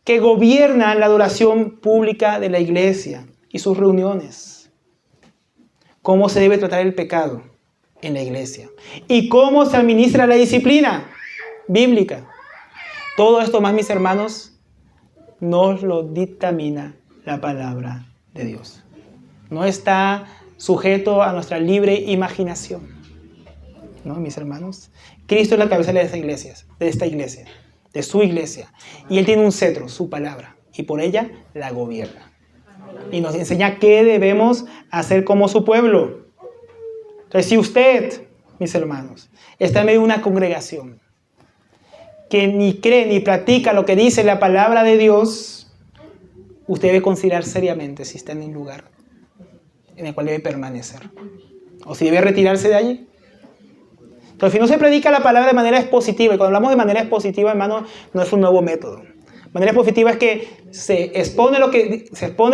que gobiernan la adoración pública de la iglesia y sus reuniones? ¿Cómo se debe tratar el pecado en la iglesia? ¿Y cómo se administra la disciplina bíblica? Todo esto más, mis hermanos, nos lo dictamina la palabra de Dios. No está sujeto a nuestra libre imaginación, ¿no, mis hermanos? Cristo es la cabeza de esta iglesia, de su iglesia. Y Él tiene un cetro, su palabra, y por ella la gobierna. Y nos enseña qué debemos hacer como su pueblo. Entonces, si usted, mis hermanos, está en medio de una congregación que ni cree ni practica lo que dice la palabra de Dios, usted debe considerar seriamente si está en un lugar en el cual debe permanecer, o si debe retirarse de allí. Entonces, si no se predica la palabra de manera expositiva, y cuando hablamos de manera expositiva, hermano, no es un nuevo método. Manera expositiva es que se expone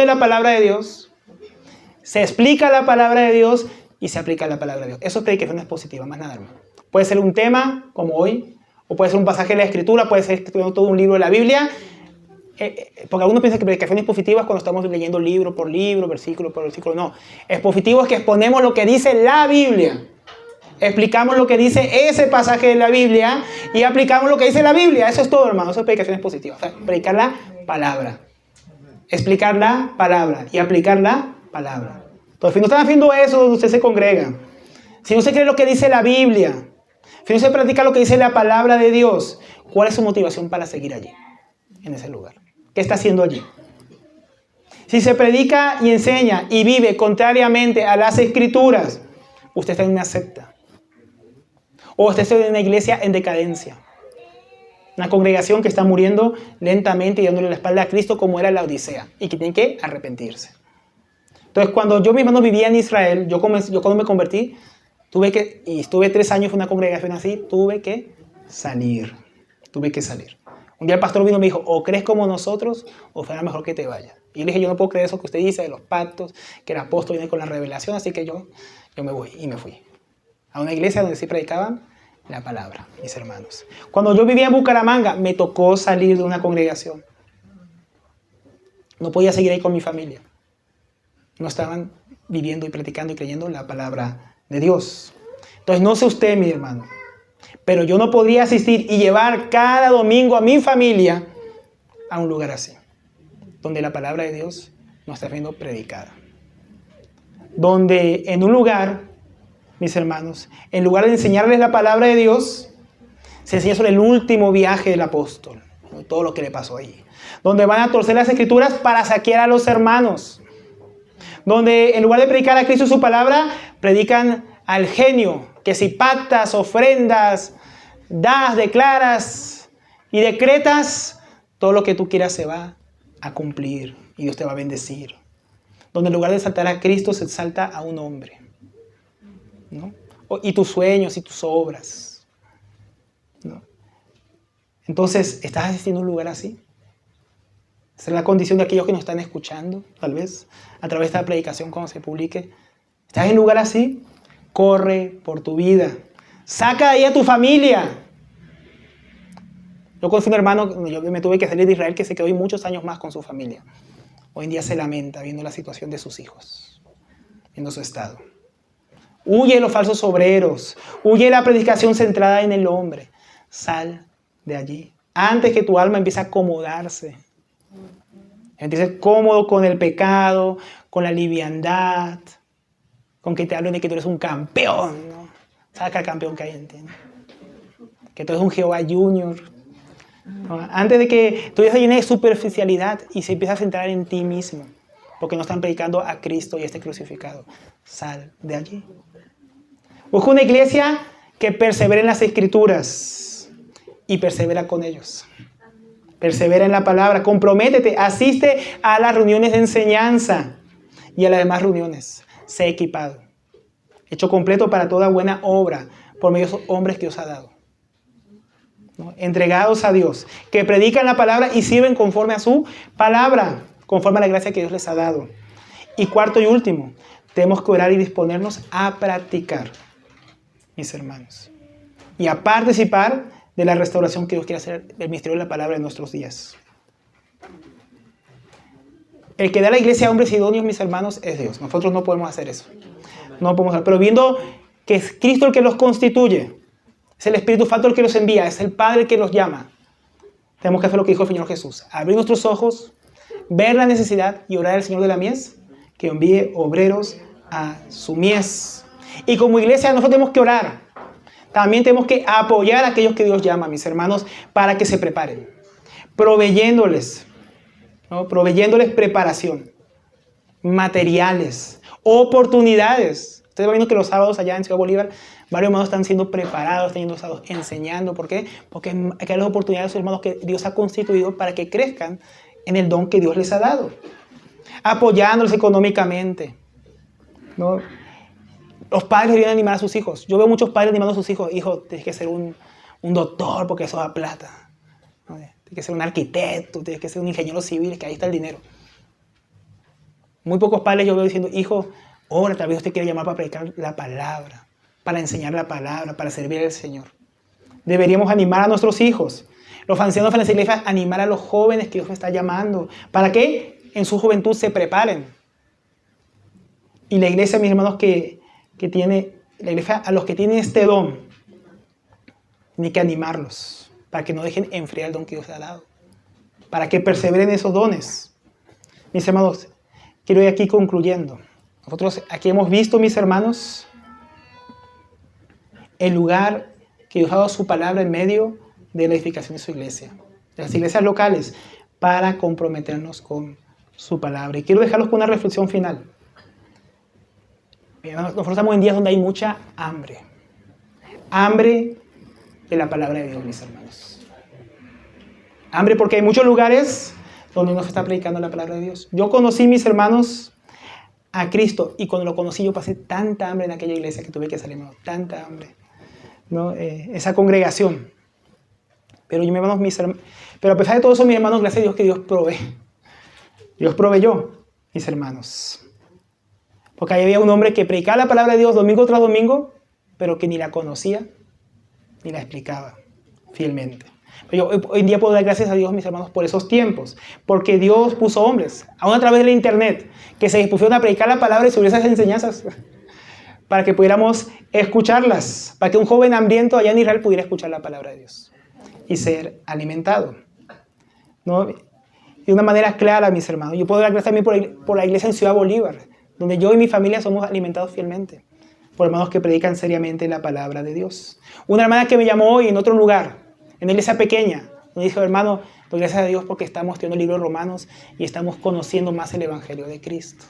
la palabra de Dios, se explica la palabra de Dios y se aplica la palabra de Dios. Eso es predicación expositiva, más nada, hermano. Puede ser un tema, como hoy, o puede ser un pasaje de la Escritura, puede ser estudiando todo un libro de la Biblia, porque algunos piensan que predicación expositiva es cuando estamos leyendo libro por libro, versículo por versículo. No, expositivo es que exponemos lo que dice la Biblia. Explicamos lo que dice ese pasaje de la Biblia y aplicamos lo que dice la Biblia. Eso es todo, hermano. Eso es predicación expositiva. O sea, predicar la palabra. Explicar la palabra y aplicar la palabra. Entonces, si no están haciendo eso, usted se congrega. Si no se cree lo que dice la Biblia, si no se practica lo que dice la palabra de Dios, ¿cuál es su motivación para seguir allí, en ese lugar? ¿Qué está haciendo allí? Si se predica y enseña y vive contrariamente a las Escrituras, usted está en una secta. O usted está en una iglesia en decadencia. Una congregación que está muriendo lentamente y dándole la espalda a Cristo como era la Odisea. Y que tiene que arrepentirse. Entonces, cuando yo, mi hermano, vivía en Israel, yo cuando me convertí, estuve 3 años en una congregación así, tuve que salir. Un día el pastor vino y me dijo, o crees como nosotros, o será mejor que te vayas. Y yo le dije, yo no puedo creer eso que usted dice de los pactos, que el apóstol viene con la revelación, así que yo me voy. Y me fui a una iglesia donde sí predicaban la palabra, mis hermanos. Cuando yo vivía en Bucaramanga, me tocó salir de una congregación. No podía seguir ahí con mi familia. No estaban viviendo y predicando y creyendo la palabra de Dios. Entonces, no sé usted, mi hermano, pero yo no podría asistir y llevar cada domingo a mi familia a un lugar así, donde la palabra de Dios no está siendo predicada. Donde en un lugar, mis hermanos, en lugar de enseñarles la palabra de Dios, se enseña sobre el último viaje del apóstol, todo lo que le pasó ahí. Donde van a torcer las escrituras para saquear a los hermanos. Donde en lugar de predicar a Cristo y su palabra, predican al genio, que si pactas, ofrendas, das, declaras y decretas, todo lo que tú quieras se va a cumplir y Dios te va a bendecir. Donde en lugar de exaltar a Cristo se exalta a un hombre, ¿no? Y tus sueños y tus obras, ¿no? Entonces, ¿estás asistiendo a un lugar así? Esa es la condición de aquellos que nos están escuchando, tal vez, a través de esta predicación cuando se publique. ¿Estás en un lugar así? Corre por tu vida. Saca de ahí a tu familia. Yo conocí un hermano, yo me tuve que salir de Israel, que se quedó ahí muchos años más con su familia. Hoy en día se lamenta viendo la situación de sus hijos, viendo su estado. Huye de los falsos obreros. Huye de la predicación centrada en el hombre. Sal de allí. Antes que tu alma empiece a acomodarse. Empiece cómodo con el pecado, con la liviandad, con que te hablen de que tú eres un campeón, ¿no? ¿Sabes qué campeón que hay en ti, ¿no? Que tú eres un Jehová Junior, ¿no? Antes de que tú ya se llene de superficialidad y se empiece a centrar en ti mismo, porque no están predicando a Cristo y a este crucificado. Sal de allí. Busca una iglesia que persevere en las Escrituras y persevera con ellos. Persevera en la palabra, comprométete, asiste a las reuniones de enseñanza y a las demás reuniones. Sé equipado, hecho completo para toda buena obra por medio de esos hombres que Dios ha dado, ¿no? Entregados a Dios, que predican la palabra y sirven conforme a su palabra, conforme a la gracia que Dios les ha dado. Y cuarto y último, tenemos que orar y disponernos a practicar, mis hermanos, y a participar de la restauración que Dios quiere hacer del misterio de la palabra en nuestros días. El que da a la iglesia a hombres idóneos, mis hermanos, es Dios. Nosotros no podemos hacer eso. No podemos hacer. Pero viendo que es Cristo el que los constituye, es el Espíritu Santo el que los envía, es el Padre el que los llama, tenemos que hacer lo que dijo el Señor Jesús. Abrir nuestros ojos, ver la necesidad y orar al Señor de la mies que envíe obreros a su mies. Y como iglesia nosotros tenemos que orar. También tenemos que apoyar a aquellos que Dios llama, mis hermanos, para que se preparen. Proveyéndoles, ¿no? Proveyéndoles preparación, materiales, oportunidades. Ustedes van viendo que los sábados allá en Ciudad Bolívar, varios hermanos están siendo preparados, están yendo sábados enseñando. ¿Por qué? Porque hay las oportunidades, hermanos, que Dios ha constituido para que crezcan en el don que Dios les ha dado. Apoyándolos económicamente, ¿no? Los padres deberían animar a sus hijos. Yo veo muchos padres animando a sus hijos. Hijo, tienes que ser un doctor porque eso da plata, ¿no? Tienes que ser un arquitecto, tienes que ser un ingeniero civil, que ahí está el dinero. Muy pocos padres yo veo diciendo, hijo, ora, tal vez Dios te quiere llamar para predicar la palabra, para enseñar la palabra, para servir al Señor. Deberíamos animar a nuestros hijos. Los ancianos de las iglesias, animar a los jóvenes que Dios está llamando, para que en su juventud se preparen. Y la iglesia, mis hermanos, que tiene, la iglesia, a los que tienen este don, tiene que animarlos para que no dejen enfriar el don que Dios les ha dado, para que perseveren esos dones. Mis hermanos, quiero ir aquí concluyendo. Nosotros aquí hemos visto, mis hermanos, el lugar que Dios ha dado su palabra en medio de la edificación de su iglesia, de las iglesias locales, para comprometernos con su palabra. Y quiero dejarlos con una reflexión final. Nosotros estamos en días donde hay mucha hambre. Hambre de la palabra de Dios, mis hermanos. Hambre porque hay muchos lugares donde no se está predicando la palabra de Dios. Yo conocí, mis hermanos, a Cristo, y cuando lo conocí yo pasé tanta hambre en aquella iglesia que tuve que salir, tanta hambre, ¿no? Esa congregación. Pero pero a pesar de todo eso, mis hermanos, gracias a Dios que Dios provee. Dios proveyó, mis hermanos. Porque ahí había un hombre que predicaba la palabra de Dios domingo tras domingo, pero que ni la conocía, ni la explicaba fielmente. Pero yo hoy en día puedo dar gracias a Dios, mis hermanos, por esos tiempos. Porque Dios puso hombres, aún a través de la internet, que se dispusieron a predicar la palabra y sobre esas enseñanzas, para que pudiéramos escucharlas, para que un joven hambriento allá en Israel pudiera escuchar la palabra de Dios y ser alimentado, ¿no? De una manera clara, mis hermanos. Yo puedo dar gracias también por la iglesia en Ciudad Bolívar, donde yo y mi familia somos alimentados fielmente por hermanos que predican seriamente la palabra de Dios. Una hermana que me llamó hoy en otro lugar, en una iglesia pequeña, me dijo: hermano, doy gracias a Dios porque estamos estudiando el libro de Romanos y estamos conociendo más el Evangelio de Cristo.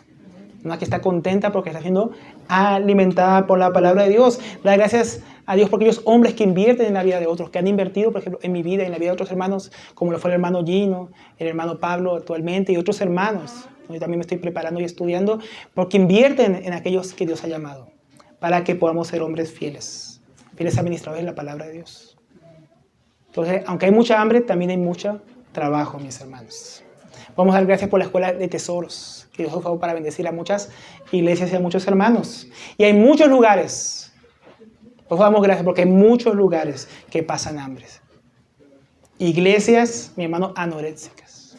Una que está contenta porque está siendo alimentada por la palabra de Dios. Da gracias a Dios porque aquellos hombres que invierten en la vida de otros, que han invertido, por ejemplo, en mi vida y en la vida de otros hermanos, como lo fue el hermano Gino, el hermano Pablo actualmente y otros hermanos. Yo también me estoy preparando y estudiando porque invierten en aquellos que Dios ha llamado para que podamos ser hombres fieles administradores de la palabra de Dios. Entonces, aunque hay mucha hambre, también hay mucho trabajo, mis hermanos. Vamos a dar gracias por la escuela de tesoros, que Dios usó para bendecir a muchas iglesias y a muchos hermanos. Y hay muchos lugares, pues damos gracias porque hay muchos lugares que pasan hambres. Iglesias, mi hermano, anoréxicas,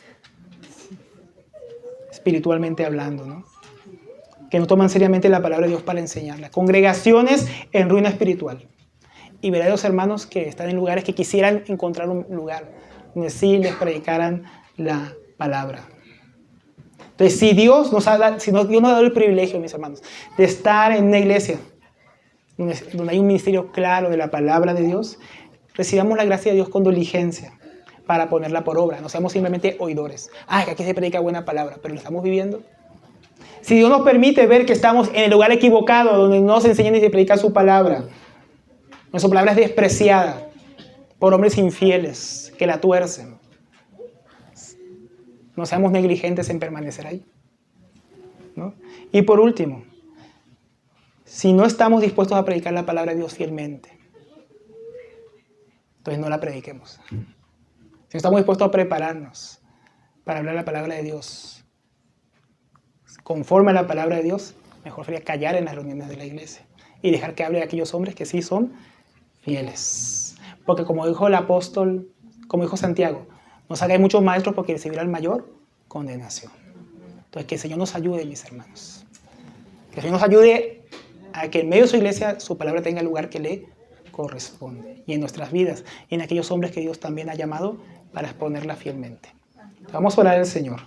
espiritualmente hablando, ¿no? Que no toman seriamente la palabra de Dios para enseñarla. Congregaciones en ruina espiritual. Y verdaderos hermanos que están en lugares que quisieran encontrar un lugar donde sí les predicaran la palabra. Entonces, si Dios nos ha dado el privilegio, mis hermanos, de estar en una iglesia donde hay un ministerio claro de la palabra de Dios, recibamos la gracia de Dios con diligencia para ponerla por obra. No seamos simplemente oidores. Que aquí se predica buena palabra, pero ¿lo estamos viviendo? Si Dios nos permite ver que estamos en el lugar equivocado, donde no se enseña ni se predica su palabra, nuestra palabra es despreciada por hombres infieles que la tuercen, no seamos negligentes en permanecer ahí, ¿no? Y por último, si no estamos dispuestos a predicar la palabra de Dios fielmente, entonces no la prediquemos. Si no estamos dispuestos a prepararnos para hablar la palabra de Dios conforme a la palabra de Dios, mejor sería callar en las reuniones de la iglesia y dejar que hable de aquellos hombres que sí son fieles. Porque como dijo el apóstol, como dijo Santiago, no hagáis muchos maestros porque recibirán mayor condenación. Entonces, que el Señor nos ayude, mis hermanos. Que el Señor nos ayude a que en medio de su iglesia su palabra tenga el lugar que le corresponde. Y en nuestras vidas, y en aquellos hombres que Dios también ha llamado para exponerla fielmente. Vamos a orar al Señor.